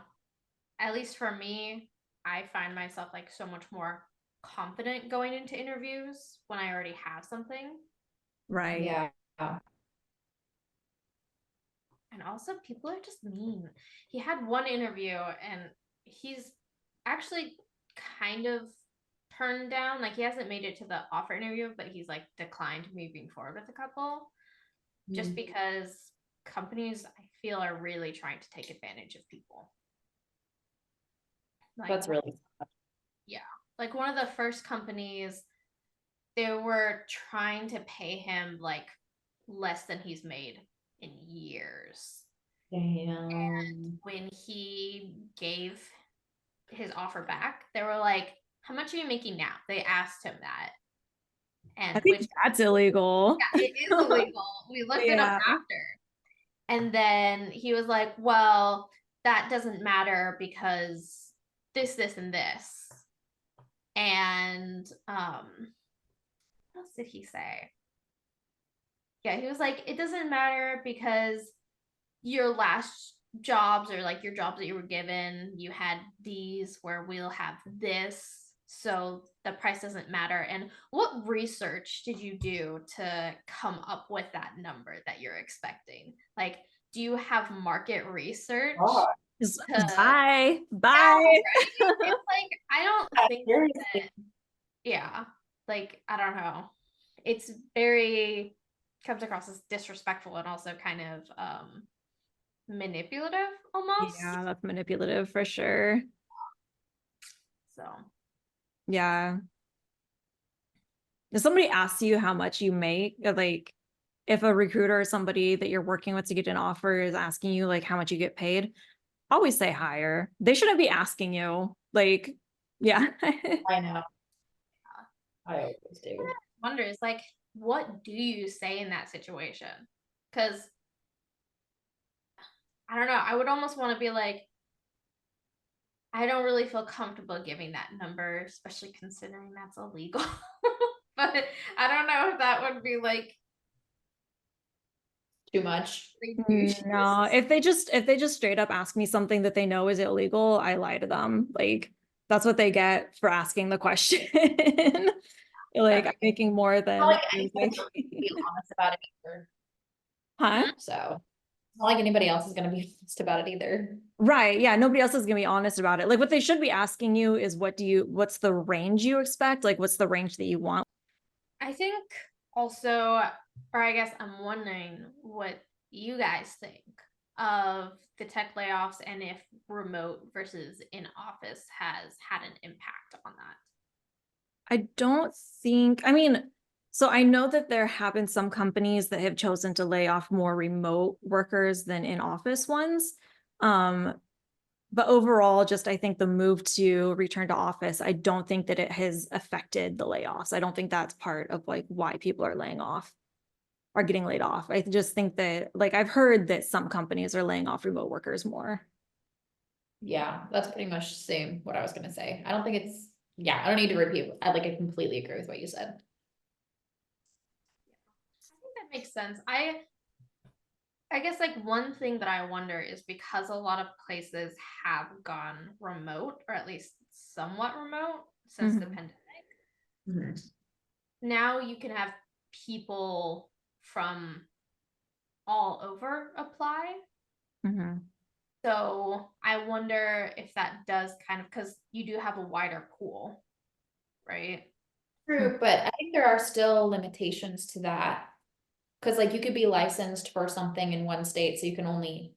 At least for me, I find myself like so much more confident going into interviews when I already have something. Right. Yeah. And also people are just mean. He had one interview and he's actually kind of turned down. Like he hasn't made it to the offer interview, but he's like declined moving forward with a couple just because companies I feel are really trying to take advantage of people. Like That's really yeah. Like one of the first companies, they were trying to pay him like less than he's made in years. damn. When he gave his offer back, they were like, how much are you making now? They asked him that. I And which, think that's illegal. yeah, it is illegal. We looked it up Yeah. after. And then he was like, well, that doesn't matter because this, and this. And what else did he say? Yeah, he was like, it doesn't matter because your last jobs or like your jobs that you were given, you had these where we'll have this. So the price doesn't matter. And what research did you do to come up with that number that you're expecting? Like, do you have market research Oh, Just to, bye, yeah, bye. right? It's like, I don't think seriously. that, yeah, like, I don't know. It's very, comes across as disrespectful and also kind of manipulative almost. Yeah, that's manipulative for sure. So Yeah. If somebody asks you how much you make, like if a recruiter or somebody that you're working with to get an offer is asking you like how much you get paid, always say higher. They shouldn't be asking you. Like, yeah. I know. I always do. wonder is like, what do you say in that situation? Because I don't know. I would almost want to be like, I don't really feel comfortable giving that number, especially considering that's illegal. But I don't know if that would be like Too much. No, if they just straight up ask me something that they know is illegal, I lie to them. Like that's what they get for asking the question. Like I'm making more Not than like you're anybody's gonna making. be honest about it either. Huh? So it's not like anybody else is gonna be honest about it either. Right. Yeah. Nobody else is gonna be honest about it. Like what they should be asking you is what's the range you expect? Like what's the range that you want? I think also, or I guess I'm wondering what you guys think of the tech layoffs and if remote versus in office has had an impact on that. I don't think, I mean, so I know that there have been some companies that have chosen to lay off more remote workers than in-office ones. Um, but overall, just I think the move to return to office, I don't think that it has affected the layoffs. I don't think that's part of like why people are laying off, are getting laid off. I just think that like I've heard that some companies are laying off remote workers more. Yeah, that's pretty much the same what I was gonna say. I don't think it's, yeah, I don't need to repeat. I completely agree with what you said. I think that makes sense. I guess like one thing that I wonder is because a lot of places have gone remote or at least somewhat remote since the Mhm. pandemic. Now you can have people from all over apply. Mhm. So I wonder if that does kind of, because you do have a wider pool, right? True, but I think there are still limitations to that. Cause like you could be licensed for something in one state, so you can only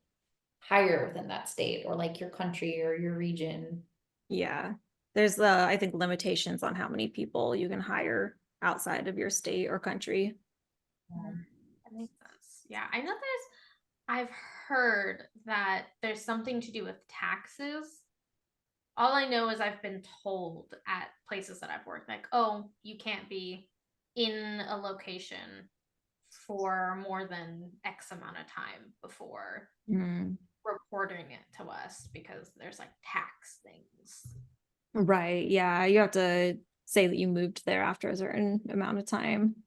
hire within that state or like your country or your region. Yeah. There's I think limitations on how many people you can hire outside of your state or country. That makes sense. Yeah, I know I've heard that there's something to do with taxes. All I know is I've been told at places that I've worked, like, oh, you can't be in a location for more than X amount of time before Mm. reporting it to us because there's like tax things. Right. Yeah. You have to say that you moved there after a certain amount of time.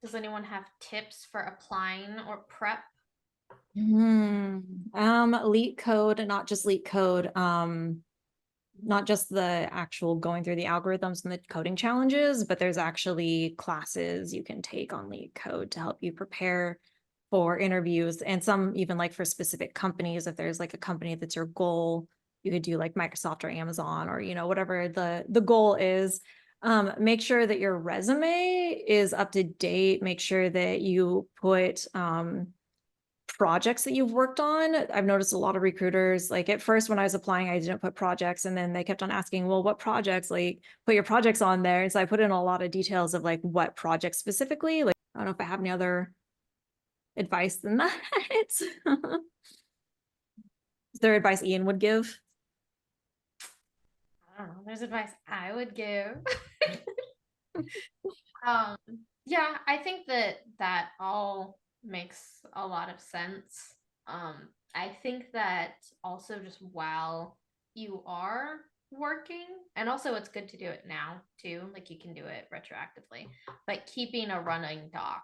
Does anyone have tips for applying or prep? Leak code, not just leak code. Not just the actual going through the algorithms and the coding challenges, but there's actually classes you can take on leak code to help you prepare for interviews, and some even like for specific companies. If there's like a company that's your goal, you could do like Microsoft or Amazon or whatever the goal is. Make sure that your resume is up to date. Make sure that you put projects that you've worked on. I've noticed a lot of recruiters, like at first when I was applying, I didn't put projects, and then they kept on asking, well, what projects? Like put your projects on there. And so I put in a lot of details of like what projects specifically. Like I don't know if I have any other advice than that. Is there advice Ian would give? I don't know. There's advice I would give. Um, yeah, I think that that all makes a lot of sense. I think that also just while you are working, and also it's good to do it now too, like you can do it retroactively, but keeping a running doc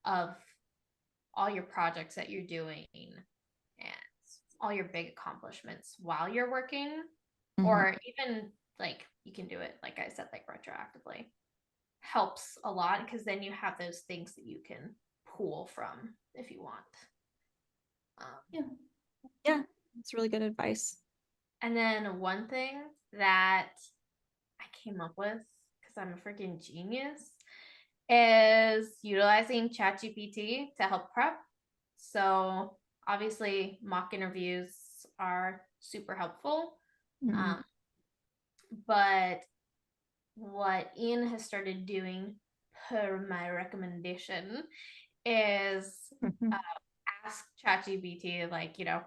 of all your projects that you're doing and all your big accomplishments while you're working, or even like you can do it, like I said, like retroactively, helps a lot because then you have those things that you can pull from if you want. Yeah, it's really good advice. And then one thing that I came up with because I'm a freaking genius is utilizing ChatGPT to help prep. So obviously mock interviews are super helpful. But what Ian has started doing per my recommendation is ask ChatGPT, like, you know,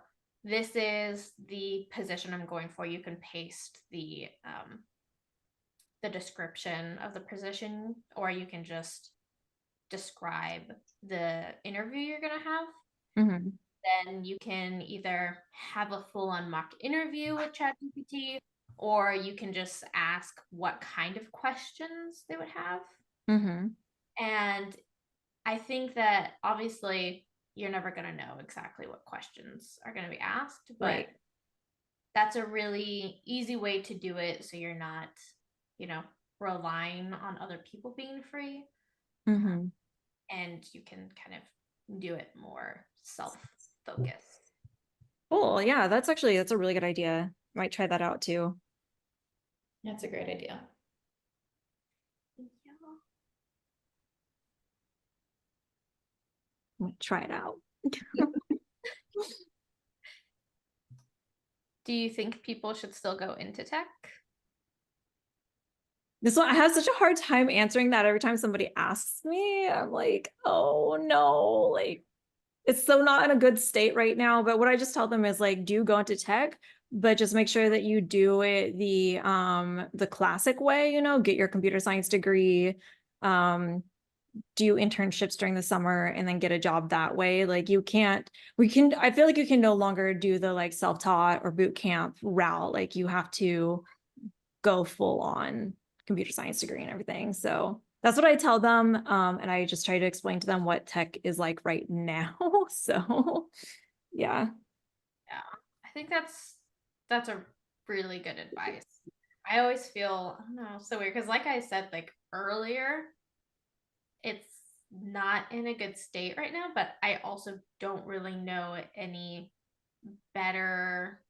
this is the position I'm going for. You can paste the description of the position, or you can just describe the interview you're gonna have. Then you can either have a full-on mock interview with ChatGPT, or you can just ask what kind of questions they would have. And I think that obviously you're never going to know exactly what questions are going to be asked, but that's a really easy way to do it so you're not, you know, relying on other people being free. And you can kind of do it more self-focused. Cool. Yeah, that's a really good idea. Might try that out too. That's a great idea. Might try it out. Do you think people should still go into tech? This one, I have such a hard time answering that every time somebody asks me. I'm like, oh no, like it's so not in a good state right now. But what I just tell them is like, do go into tech, but just make sure that you do it the classic way, you know, get your computer science degree, do internships during the summer and then get a job that way. Like I feel like you can no longer do the like self-taught or boot camp route. Like you have to go full on computer science degree and everything. So that's what I tell them. And I just try to explain to them what tech is like right now. So yeah. Yeah, I think that's a really good advice. I always feel, I don't know, so weird because like I said, like earlier, it's not in a good state right now, but I also don't really know any better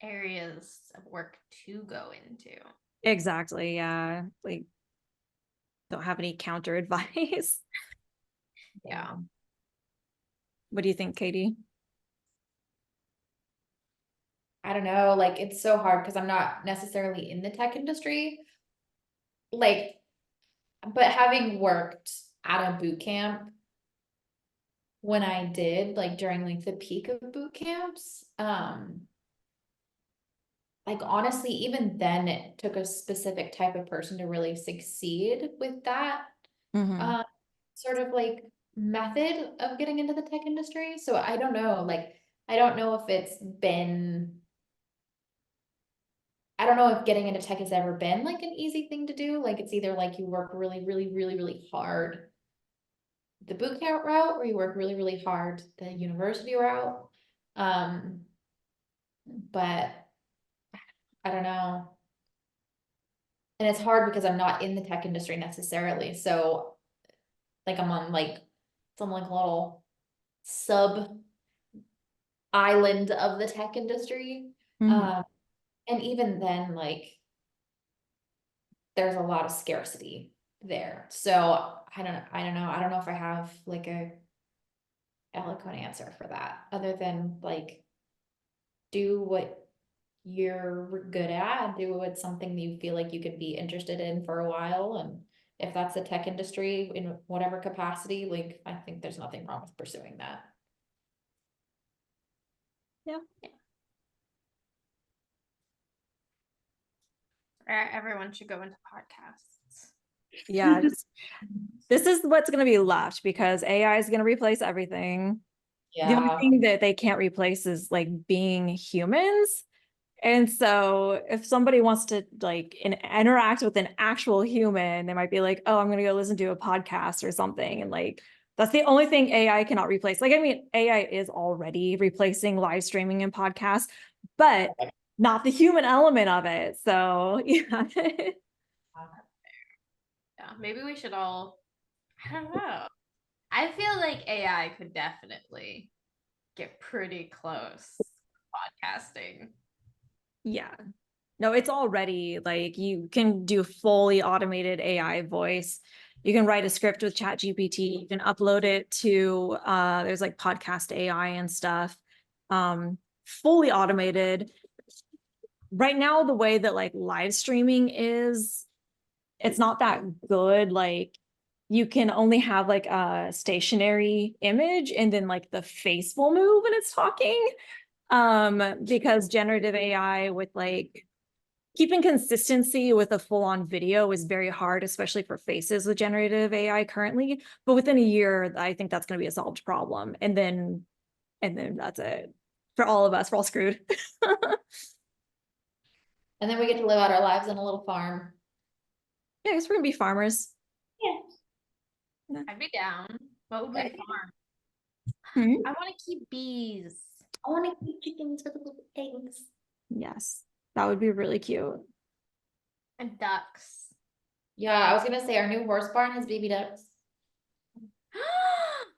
areas of work to go into. Exactly. Yeah. Like don't have any counter advice. Yeah. What do you think, Katie? I don't know, like it's so hard because I'm not necessarily in the tech industry. Like, but having worked at a boot camp when I did, like during like the peak of boot camps, like honestly, even then it took a specific type of person to really succeed with that sort of like method of getting into the tech industry. So I don't know, like I don't know if it's been, I don't know if getting into tech has ever been like an easy thing to do. Like it's either like you work really, really, really, really hard the boot camp route, or you work really, really hard the university route. But I don't know. And it's hard because I'm not in the tech industry necessarily. So like I'm on like some like little sub island of the tech industry. And even then, like there's a lot of scarcity there. So I don't know. I don't know if I have like a eloquent answer for that, other than like do what you're good at, do what's something that you feel like you could be interested in for a while. And if that's the tech industry in whatever capacity, like I think there's nothing wrong with pursuing that. Yeah. Everyone should go into podcasts. Yeah. This is what's going to be left because AI is going to replace everything. The only thing that they can't replace is like being humans. And so if somebody wants to like interact with an actual human, they might be like, oh, I'm going to go listen to a podcast or something and like That's the only thing AI cannot replace. Like, I mean, AI is already replacing live streaming and podcasts, but not the human element of it. So, yeah. Yeah, maybe we should all, I don't know. I feel like AI could definitely get pretty close to podcasting. Yeah. No, it's already like you can do fully automated AI voice. You can write a script with ChatGPT. You can upload it to there's like podcast AI and stuff. Fully automated. Right now, the way that like live streaming is, it's not that good. Like you can only have like a stationary image and then like the face will move when it's talking. Because generative AI with like keeping consistency with a full-on video is very hard, especially for faces with generative AI currently. But within a year, I think that's going to be a solved problem. And then that's it for all of us. We're all screwed. And then we get to live out our lives in a little farm. Yeah, I guess we're gonna be farmers. Yeah. I'd be down. What would we farm? Hmm? I want to keep bees. I want to keep chickens with little eggs. Yes, that would be really cute. And ducks. Yeah, I was gonna say our new horse barn has baby ducks.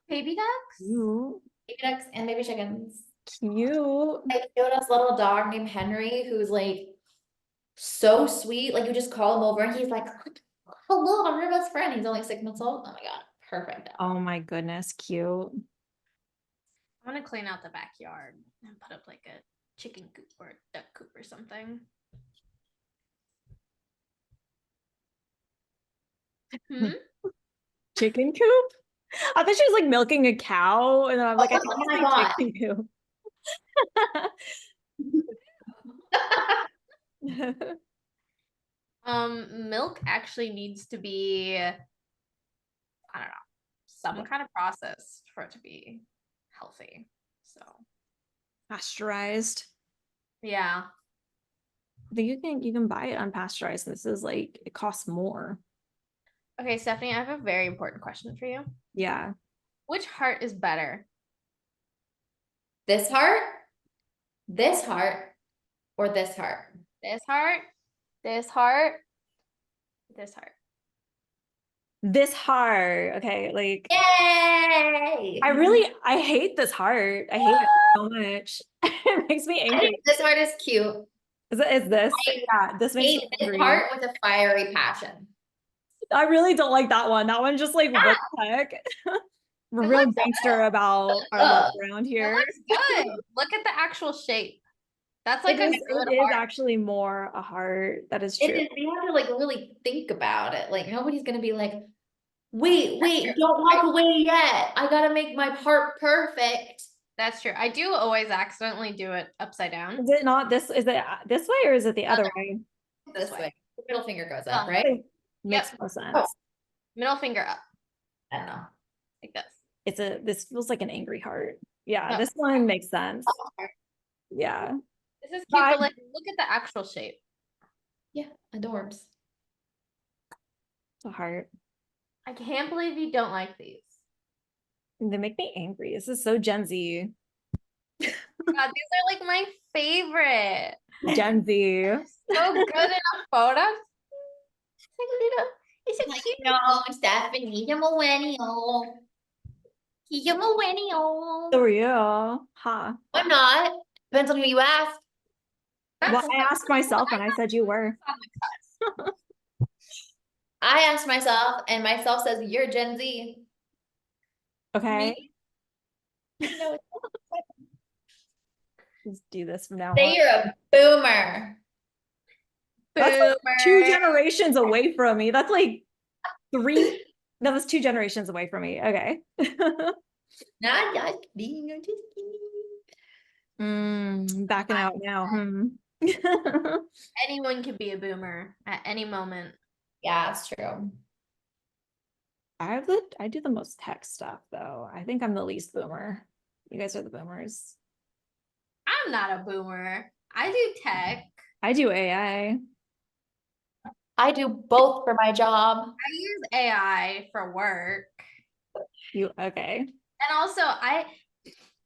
Baby ducks? Cute. Baby ducks and baby chickens. Cute. They showed us a little dog named Henry who's like so sweet. Like you just call him over and he's like, hello, I'm your best friend. He's only 6 months old. Oh my God, perfect. Oh my goodness, cute. I want to clean out the backyard and put up like a chicken coop or a duck coop or something. Hmm? Chicken coop? I thought she was like milking a cow, and then I'm like, I Oh think my it's God. like chicken coop. Milk actually needs to be, I don't know, some kind of process for it to be healthy. So Pasteurized. yeah. I think you can buy it unpasteurized. This is like it costs more. Okay, Stephanie, I have a very important question for you. Yeah. Which heart is better? This heart, this heart, or this heart? This heart, this heart, this heart. This heart. Okay, like Yay! I hate this heart. I hate it so much. It makes me I angry. think this heart is cute. Is this? Yeah, this makes Hate me this angry. heart with a fiery passion. I really don't like that one. That one just like what the heck? We're It real looks gangster about our Ugh. looks around It here. looks good. Look at the actual shape. That's like a good It is heart. actually more a heart. That is It true. is, you have to like really think about it. Like nobody's gonna be like, wait, don't walk away yet. I gotta make my heart perfect. That's true. I do always accidentally do it upside down. Is it not this? Is it this way or is it the other way? This way. The middle finger goes Oh. up, right? Makes Yep. more sense. Oh. Middle finger up, I don't know. like this. This feels like an angry heart. Yeah, No. this one makes sense. Yeah. This is cute, But but like look at the actual shape. Yeah, adorbs. it's a heart. I can't believe you don't like these. They make me angry. This is so Gen Z. God, these are like my favorite. Gen Z. So good in a photo. It's like little, it's a cute. No, Stephanie, he's a millennial. He's a millennial. So are you? Huh. I'm not. Depends on who you ask. Well, I asked myself and I said you were. I asked myself, and myself says you're Gen Z. Okay. No, Let's do this from now say on. you're a boomer. That's like two Boomer. generations away from me. That's like three. No, that's 2 generations away from me. Okay. Not just kidding. I'm just kidding. Backing out now. Anyone can be a boomer at any moment. Yeah, it's true. I do the most tech stuff though. I think I'm the least boomer. You guys are the boomers. I'm not a boomer. I do tech. I do AI. I do both for my job. I use AI for work. Okay. And also, I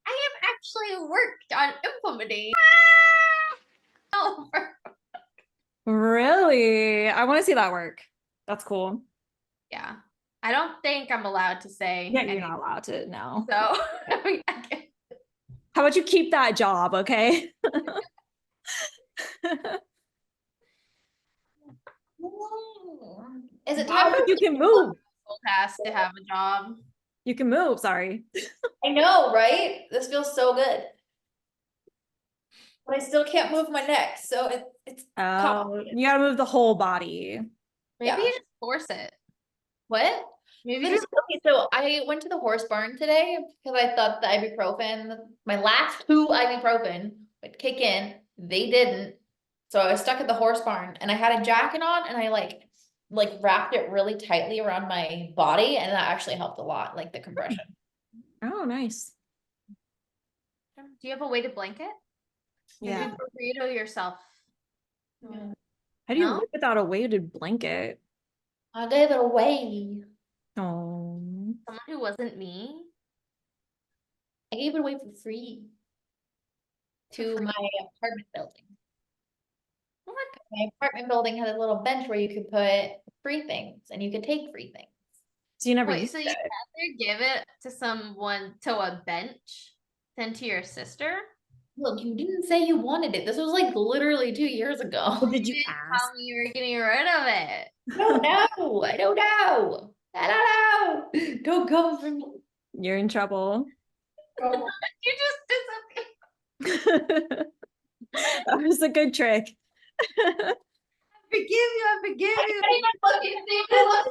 have actually worked on implementing. Really? I want to see that work. That's cool. Yeah, I don't think I'm allowed to say. Yeah, you're anything, not allowed to, no. So I mean, How about you keep that job, okay? Is it Wow, time for you can move. has to have a job. You can move, sorry. I know, right? This feels so good. But I still can't move my neck, so it's Oh, you gotta move the whole body. Maybe Yeah. you just force it. what? Maybe Literally, just okay, so I went to the horse barn today because I thought the ibuprofen, my last two ibuprofen would kick in. They didn't. So I was stuck at the horse barn and I had a jacket on and I like wrapped it really tightly around my body and that actually helped a lot, like the compression. Oh, nice. Do you have a weighted blanket? Yeah. Maybe burrito yourself. Yeah. How do you No? live without a weighted blanket? I gave it away. Oh, Someone who wasn't me. I gave it away for free to free? my apartment building. What? My apartment building had a little bench where you could put free things and you could take free things. so you never Wait, used so you'd it. rather give it to someone to a bench than to your sister? Look, you didn't say you wanted it. This was like literally 2 years ago. Well, did you didn't ask? tell me you were getting rid of it. I don't know. I don't know. I don't know. Don't come for me. You're in trouble. You just disappeared. That was a good trick. I forgive you. I forgive you. I even look and see what it looks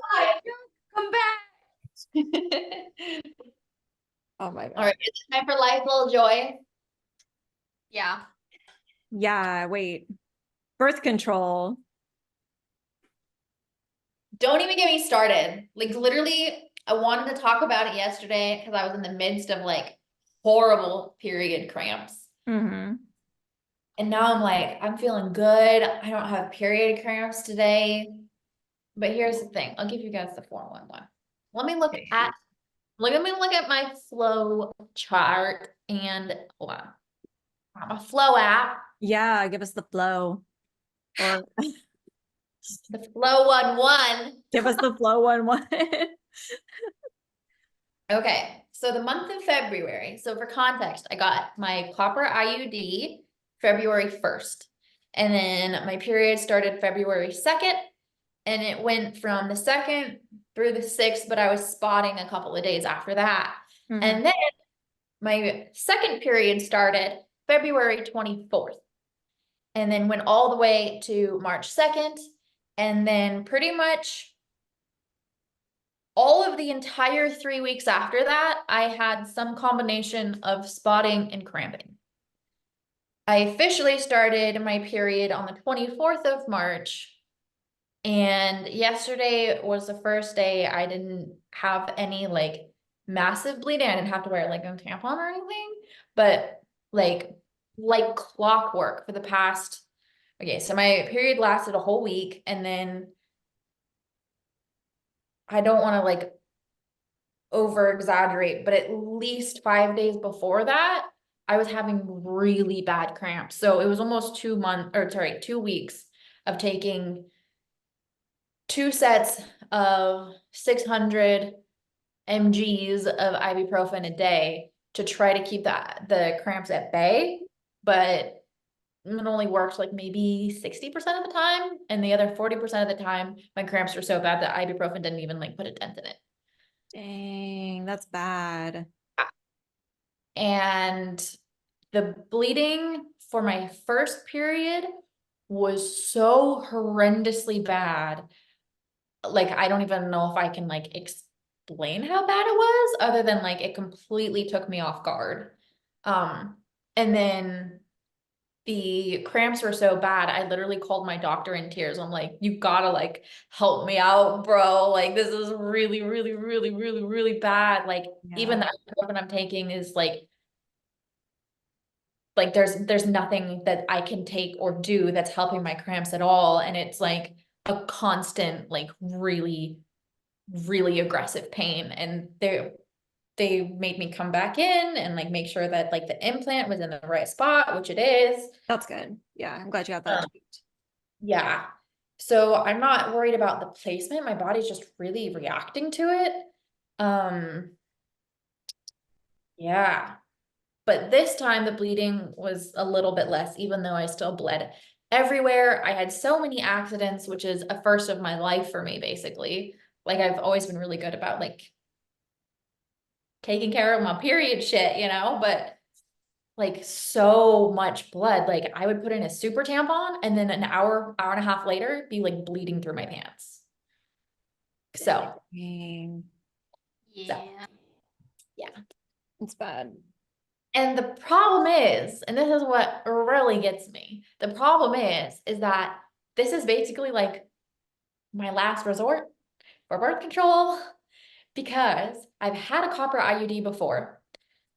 Come back. like. Oh my God. All right, it's time for life, little joy. Yeah. Yeah, wait. Birth control. Don't even get me started. Like literally, I wanted to talk about it yesterday because I was in the midst of like horrible period cramps. Mm-hmm. And now I'm like, I'm feeling good. I don't have period cramps today. But here's the thing. I'll give you guys the 411. Let me look at my flow chart and hold on. My flow app, Yeah, give us the flow. Or the flow 11. give us the flow one. Okay, so the month of February. So for context, I got my copper IUD February 1st. And then my period started February 2nd. And it went from the 2nd through the 6th, but I was spotting a couple of days after that. Mhm. And then my second period started February 24th. And then went all the way to March 2nd. And then pretty much all of the entire 3 weeks after that, I had some combination of spotting and cramping. I officially started my period on the 24th of March. And yesterday was the first day I didn't have any like massive bleeding. I didn't have to wear like a tampon or anything, but like clockwork for the past, okay, so my period lasted a whole week and then I don't want to like over exaggerate, but at least 5 days before that, I was having really bad cramps. So it was almost 2 weeks of taking 2 sets of 600 mgs of ibuprofen a day to try to keep the cramps at bay. But it only worked like maybe 60% of the time. And the other 40% of the time, my cramps were so bad that ibuprofen didn't even like put a dent in it. Dang, that's bad. And the bleeding for my first period was so horrendously bad. Like, I don't even know if I can like explain how bad it was, other than like it completely took me off guard. And then the cramps were so bad, I literally called my doctor in tears. I'm like, you gotta like help me out, bro. Like, this is really, really, really, really, really bad. Like, even the ibuprofen I'm taking is like there's nothing that I can take or do that's helping my cramps at all. And it's like a constant, like really, really aggressive pain. And they made me come back in and like make sure that like the implant was in the right spot, which it is. That's good. Yeah, I'm glad you got that Um, tweaked. Yeah. So I'm not worried about the placement. My body's just really reacting to it. Um, yeah. But this time the bleeding was a little bit less, even though I still bled everywhere. I had so many accidents, which is a first of my life for me, basically. Like I've always been really good about like taking care of my period shit, but like so much blood. Like I would put in a super tampon and then an hour and a half later be like bleeding through my pants. So, Dang, Yeah. yeah. it's bad. And the problem is, and this is what really gets me, the problem is that this is basically like my last resort for birth control because I've had a copper IUD before.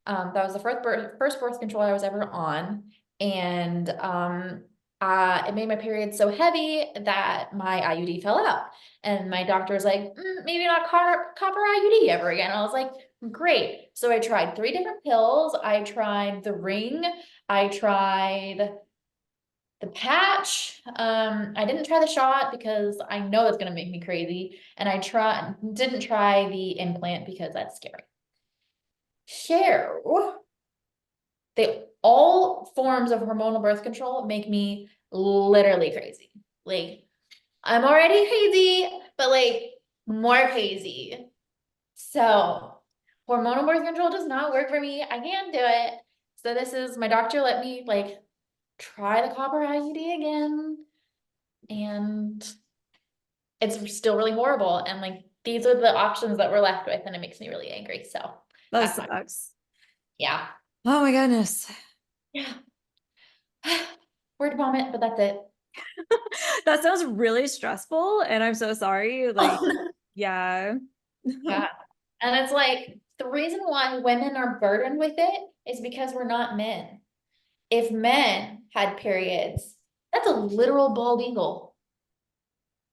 That was the first birth control I was ever on. And it made my period so heavy that my IUD fell out. And my doctor was like, maybe not copper IUD ever again. And I was like, great. So I tried 3 different pills. I tried the ring. I tried the patch. I didn't try the shot because I know it's gonna make me crazy. And didn't try the implant because that's scary. All forms of hormonal birth control make me literally crazy. Like, I'm already crazy, but like more crazy. So, hormonal birth control does not work for me. I can't do it. So this is my doctor let me like try the copper IUD again. And it's still really horrible. And like these are the options that we're left with, and it makes me really angry. So That that's not, sucks. yeah. Oh my goodness. Yeah. Word vomit, but that's it. That sounds really stressful, and I'm so sorry. Like, yeah. Yeah. And it's like the reason why women are burdened with it is because we're not men. If men had periods, that's a literal bald eagle.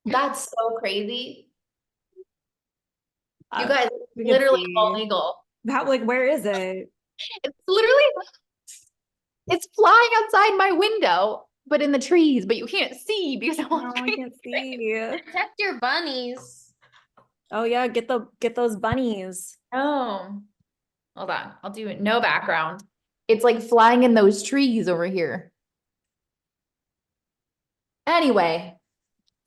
That's so crazy. You guys, We could literally see bald eagle. how, like, where is it? It's literally, it's flying outside my window, but in the trees, but you can't see because I'm No, on I can't see. Protect your bunnies. Oh yeah, get those bunnies. Oh, hold on. I'll do it. No background. It's like flying in those trees over here. Anyway,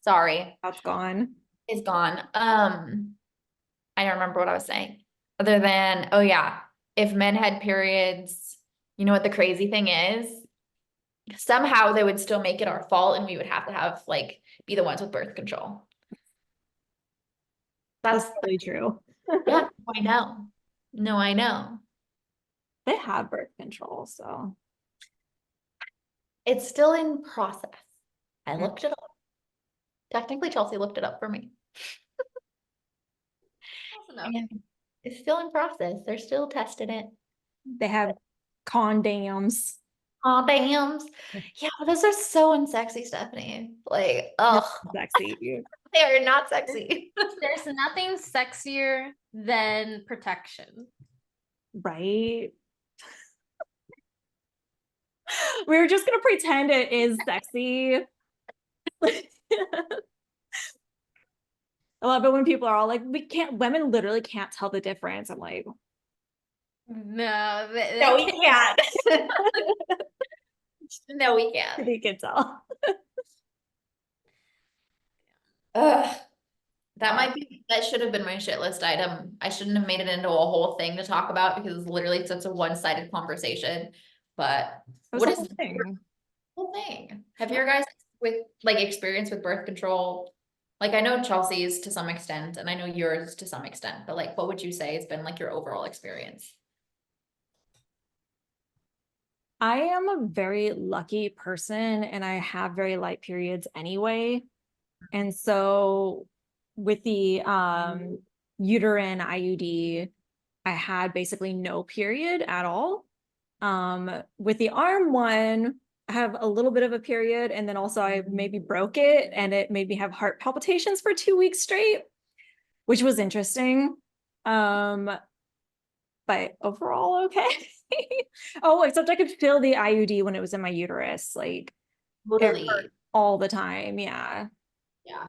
sorry. That's gone. It's gone. I don't remember what I was saying. Other than, oh yeah, if men had periods, you know what the crazy thing is? Somehow they would still make it our fault and we would have to have like be the ones with birth control. That's That's really true. yeah, I know. No, I know. They have birth control, so It's still in process. I Mm. looked it up. Technically, Chelsea looked it up for me. Close enough. And it's still in process. They're still testing it. They have condoms. Oh, dams. Yeah, those are so unsexy, Stephanie. Like, oh, Sexy, they are not sexy. There's nothing sexier than protection. right? We're just gonna pretend it is sexy. I love it when people are all like, women literally can't tell the difference. I'm like, No, No, we can't. No, we can't. they can tell. Ugh. That should have been my shit list item. I shouldn't have made it into a whole thing to talk about because it's literally such a one-sided conversation. But It was what the is whole the thing. whole thing? Have your guys with like experience with birth control? Like I know Chelsea's to some extent, and I know yours to some extent, but like what would you say has been like your overall experience? I am a very lucky person and I have very light periods anyway. And so with the uterine IUD, I had basically no period at all. With the arm one, I have a little bit of a period, and then also I maybe broke it and it made me have heart palpitations for 2 weeks straight, which was interesting. Um, but overall okay. Oh, except I could feel the IUD when it was in my uterus, like it Totally. hurt all the time. Yeah. Yeah.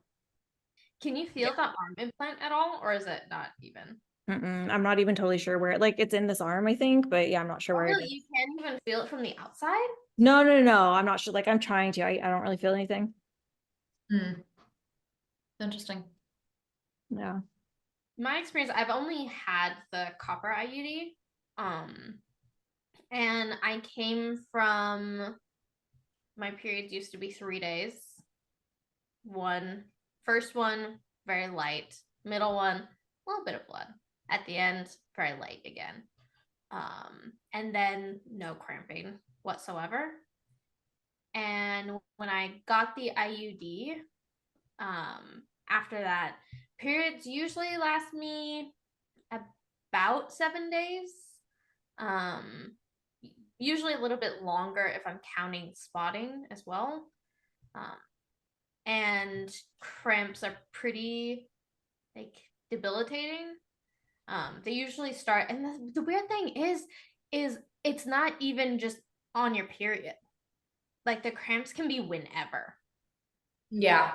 Can you feel the arm implant at all, or is it not even? I'm not even totally sure where, like it's in this arm, I think, but yeah, I'm not sure Oh, where it really? is. You can't even feel it from the outside? No, I'm not sure. Like I'm trying to. I don't really feel anything. Interesting. Yeah. My experience, I've only had the copper IUD. And I came from my periods used to be 3 days. First one, very light. Middle one, a little bit of blood. At the end, very light again. And then no cramping whatsoever. And when I got the IUD, after that, periods usually last me about 7 days. Usually a little bit longer if I'm counting spotting as well. And cramps are pretty like debilitating. They usually start, and the weird thing is it's not even just on your period. Like the cramps can be whenever, Yeah.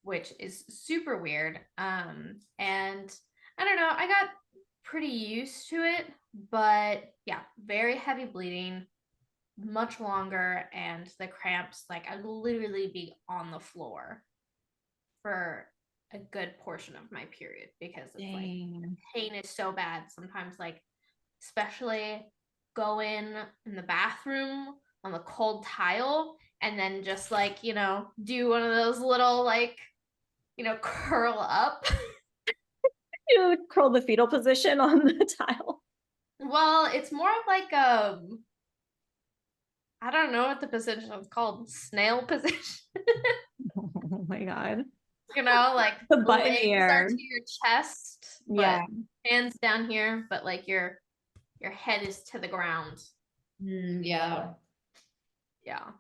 which is super weird. And I don't know, I got pretty used to it, but yeah, very heavy bleeding, much longer, and the cramps, like I'd literally be on the floor for a good portion of my period because it's like pain is so bad sometimes, like especially go in the bathroom on the cold tile and then just like do one of those little like curl up. You would curl the fetal position on the tile. Well, it's more of like I don't know what the position is called, snail position. Oh my God. Like The butt in legs the are air. to your chest, but Yeah. hands down here, but like your head is to the ground. Yeah. Yeah.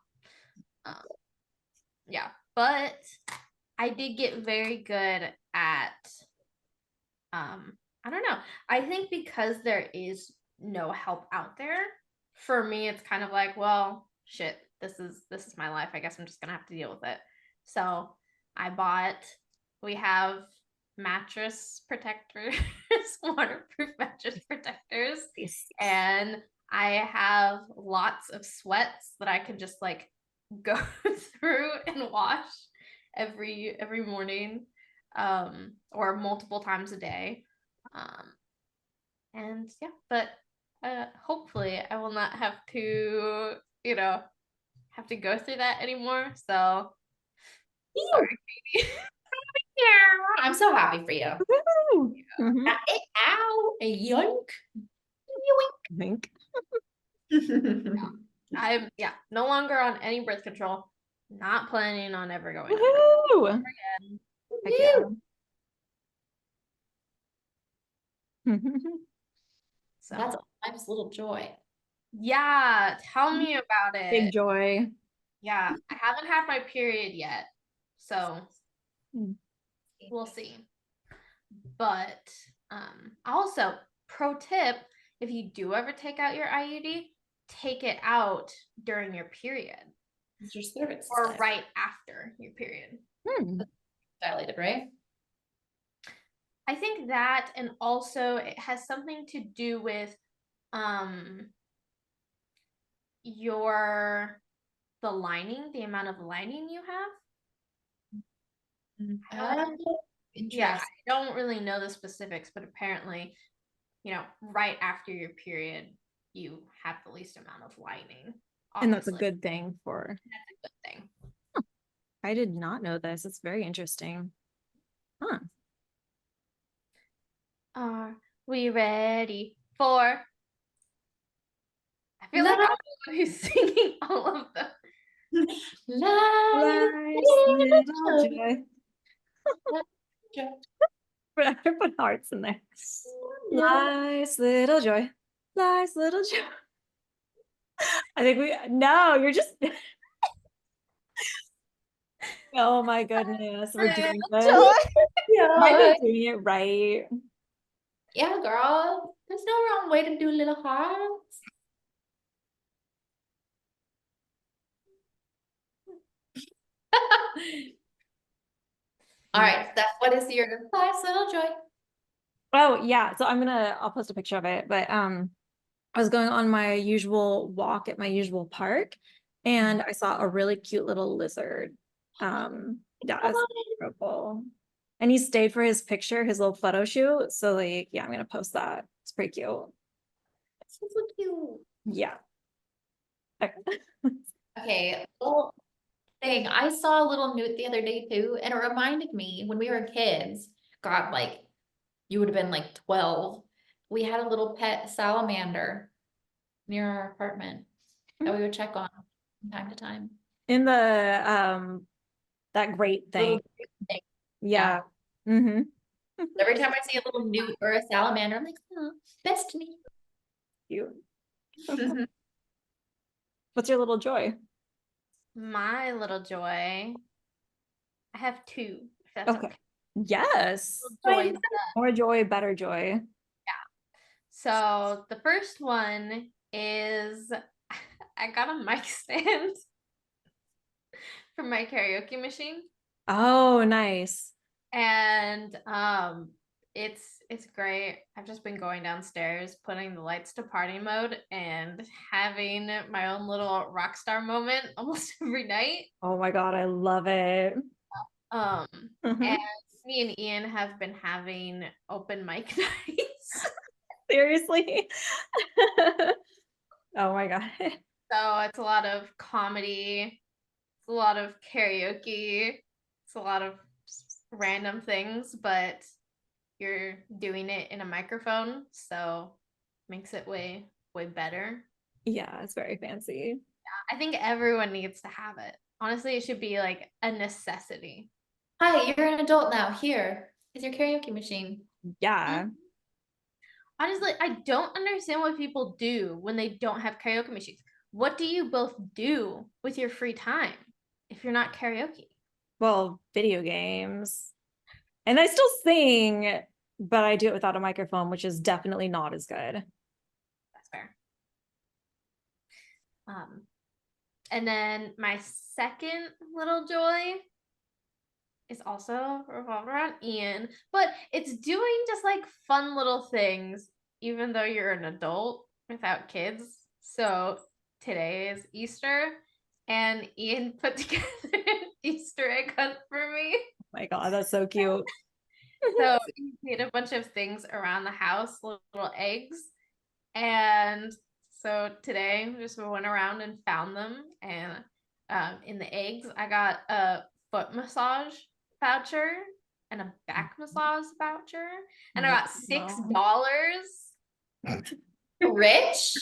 Yeah. But I did get very good at I don't know. I think because there is no help out there, for me it's kind of like, well, shit, this is my life. I guess I'm just gonna have to deal with it. So we have mattress protectors, waterproof mattress protectors, and I have lots of sweats that I can just like go through and wash every morning, or multiple times a day. And yeah, but hopefully I will not have to, go through that anymore. So sorry, Katie. Yeah. I'm so happy for you. Mhm. Ow, a yoink. I think. I'm no longer on any birth control. Not planning on ever going on birth Woohoo! control again. Heck yeah. So That's a life's little joy. yeah, tell me about Big it. joy. Yeah, I haven't had my period yet, so Mm. we'll see. But also, pro tip, if you do ever take out your IUD, take it out during your period It's your cervix or right after your period. dilated, right? I think that, and also it has something to do with the lining, the amount of lining you have. Yeah, I don't really know the specifics, but apparently, right after your period, you have the least amount of lining. And that's a Obviously. good thing for. That's a good thing. I did not know this. It's very interesting. Huh. Are we ready for? I feel like I'm the one who's singing all of them. Life's little joy. But I put hearts in there. Life's little joy. Life's little joy. I think no, you're just. Oh my goodness, we're doing this. Yeah. Am I doing it right? Yeah, girl. There's no wrong way to do little hearts. All right, Steph, what is your last little joy? Oh yeah, so I'll post a picture of it, but I was going on my usual walk at my usual park and I saw a really cute little lizard. Yeah, it's adorable. And he stayed for his picture, his little photo shoot. So like, yeah, I'm gonna post that. It's pretty cute. It's so cute. Yeah. Okay, little thing. I saw a little newt the other day too, and it reminded me when we were kids. God, like you would have been like 12. We had a little pet salamander near our apartment that we would check on from time to time. In the that great thing. Little thing. Yeah. Mm-hmm. Every time I see a little newt or a salamander, I'm like, oh, destiny. Cute. What's your little joy? My little joy. I have two, if that's Okay. okay. Yes. Little joys. More joy, better joy. So the first one is I got a mic stand for my karaoke machine. Oh, nice. And it's great. I've just been going downstairs, putting the lights to party mode and having my own little rock star moment almost every night. Oh my God, I love it. Um Mhm. and me and Ian have been having open mic nights. Seriously. Oh my God. So it's a lot of comedy, it's a lot of karaoke, it's a lot of random things, but you're doing it in a microphone, so makes it way better. Yeah, it's very fancy. I think everyone needs to have it. Honestly, it should be like a necessity. Hi, you're an adult now. Here is your karaoke machine. Yeah. Honestly, I don't understand what people do when they don't have karaoke machines. What do you both do with your free time if you're not karaoke? Well, video games. And I still sing, but I do it without a microphone, which is definitely not as good. That's fair. Um, and then my second little joy is also revolved around Ian, but it's doing just like fun little things, even though you're an adult without kids. So today is Easter, and Ian put together an Easter egg hunt for me. Oh my God, that's so cute. So he made a bunch of things around the house, little eggs. And so today we just went around and found them. And in the eggs, I got a foot massage voucher and a back massage voucher. And I got $6. Rich?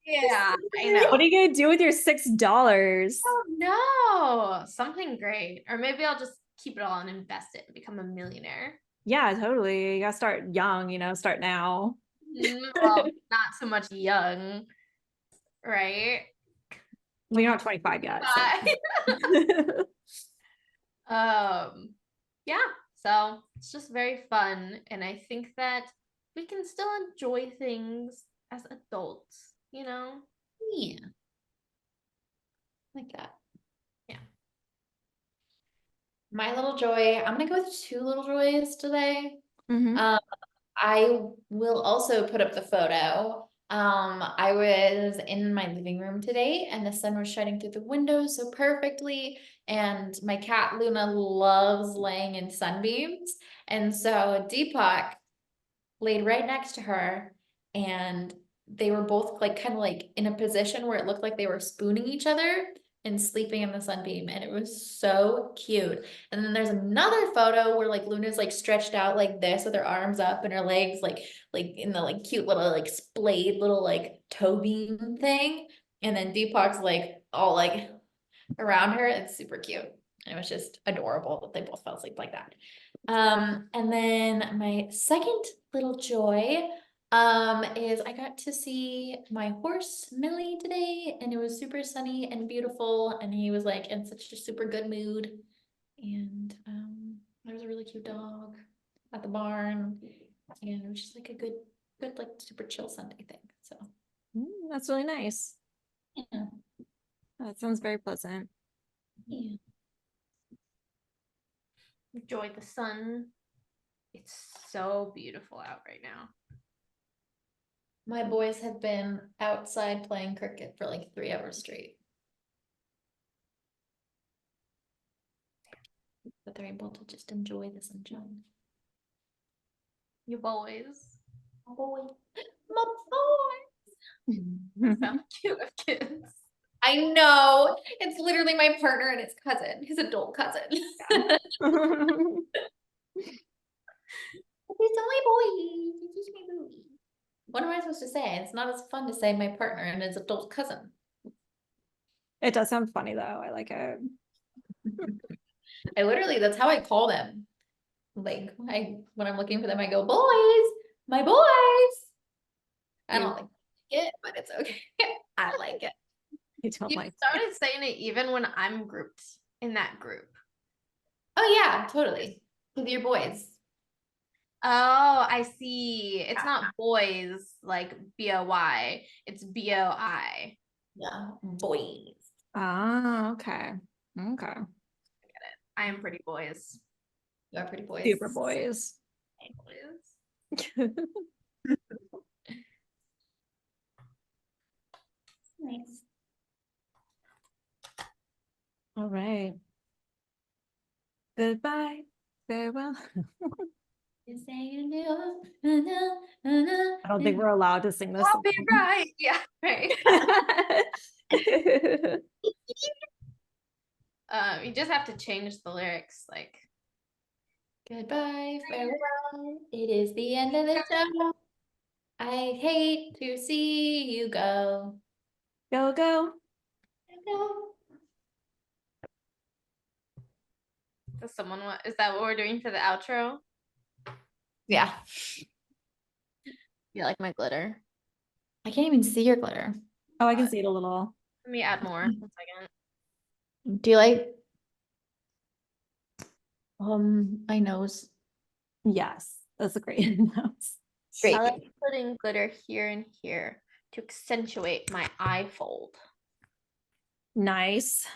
Yeah, I know. What are you gonna do with your $6? Oh no, something great. Or maybe I'll just keep it all and invest it and become a millionaire. Yeah, totally. You gotta start young, start now. Well, not so much young, right? We're not 25 yet. So. Yeah, so it's just very fun, and I think that we can still enjoy things as adults, you know? Yeah. Like that. Yeah. My little joy, I'm gonna go with two little joys today. Mhm. I will also put up the photo. I was in my living room today and the sun was shining through the window so perfectly. And my cat Luna loves laying in sunbeams. And so Deepak laid right next to her and they were both like kind of like in a position where it looked like they were spooning each other and sleeping in the sunbeam, and it was so cute. And then there's another photo where like Luna's like stretched out like this with her arms up and her legs like in the like cute little like splayed little like toe beam thing, and then Deepak's like all like around her. It's super cute. And it was just adorable that they both fell asleep like that. And then my second little joy is I got to see my horse Millie today, and it was super sunny and beautiful, and he was like in such a super good mood. And there was a really cute dog at the barn. And it was just like a good, like super chill Sunday thing. So That's really nice. yeah. That sounds very pleasant. Yeah. Enjoy the sun. It's so beautiful out right now. My boys have been outside playing cricket for like 3 hours straight. But they're able to just enjoy the sunshine. You boys. My boy. My boy. Sound cute of kids. I know. It's literally my partner and his cousin, his adult cousin. It's my boy. It's my boy. What am I supposed to say? It's not as fun to say my partner and his adult cousin. It does sound funny though. I like it. I literally, that's how I call them. Like when I'm looking for them, I go, boys, my boys. I don't like it, but it's okay. I like it. I don't You like started saying it even when I'm grouped in that group. Oh yeah, totally. With your boys. Oh, I see. It's not boys like BOY. It's BOI. Yeah, boys. Ah, okay. Okay. I am pretty boys. You are pretty boys. Super boys. Boys. Nice. All right. Goodbye. Farewell. I don't think we're allowed to sing this. Copyright. Yeah, right. You just have to change the lyrics, like Goodbye, farewell. It is the end of the show. I hate to see you go. Go, go. Go. does someone want, is that what we're doing for the outro? Yeah. You like my glitter? I can't even see your glitter. Oh, I can see it a little. Let me add more. 1 second. Do you like my nose? Yes, that's a great nose. Great. I like putting glitter here and here to accentuate my eye fold. Nice.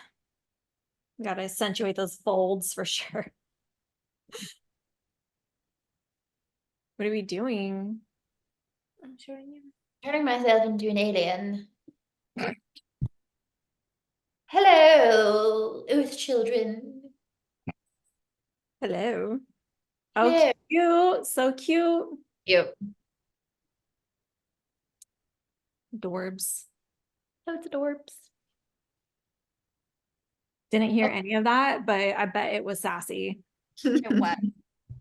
Gotta accentuate those folds for sure. What are we doing? I'm showing you. Turning myself into an alien. Hello, Earth children. Hello. Oh, Hello. cute. So cute. Yep. Dorbs. Oh, it's adorbs. Didn't hear Oh. any of that, but I bet it was sassy. It was.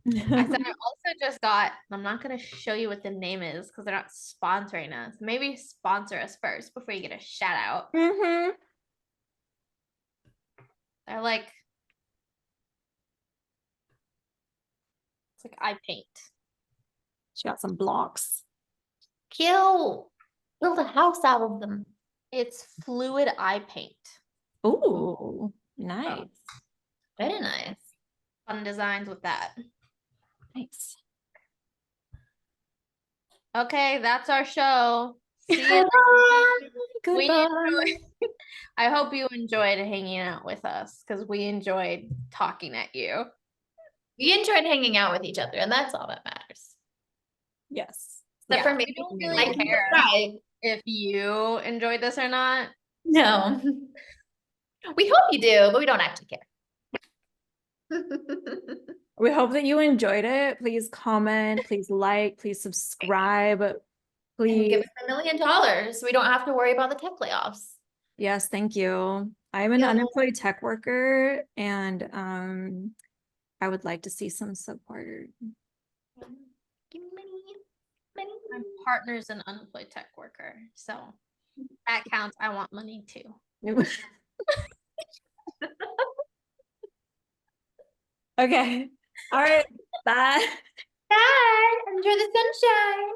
I said I also just got, I'm not going to show you what the name is because they're not sponsoring us. Maybe sponsor us first before you get a shout out. Mm-hmm. They're like, it's like eye paint. She got some blocks. Cute. Build a house out of them. It's fluid eye paint. Ooh, nice. Very nice. Fun designs with that. Nice. Okay, that's our show. See you. We Goodbye. I hope you enjoyed hanging out with us because we enjoyed talking at you. We enjoyed hanging out with each other, and that's all that matters. Yes. Except Yeah, for me, we don't I really can care decide. if you enjoyed this or not. No. We hope you do, but we don't actually care. We hope that you enjoyed it. Please comment, please like, please subscribe. And Please. give us $1 million so we don't have to worry about the tech layoffs. Yes, thank you. I'm an Yeah. unemployed tech worker and I would like to see some support. Give me money. Money. My partner's an unemployed tech worker, so that counts. I want money too. Okay. All right. Bye. Bye. Enjoy the sunshine.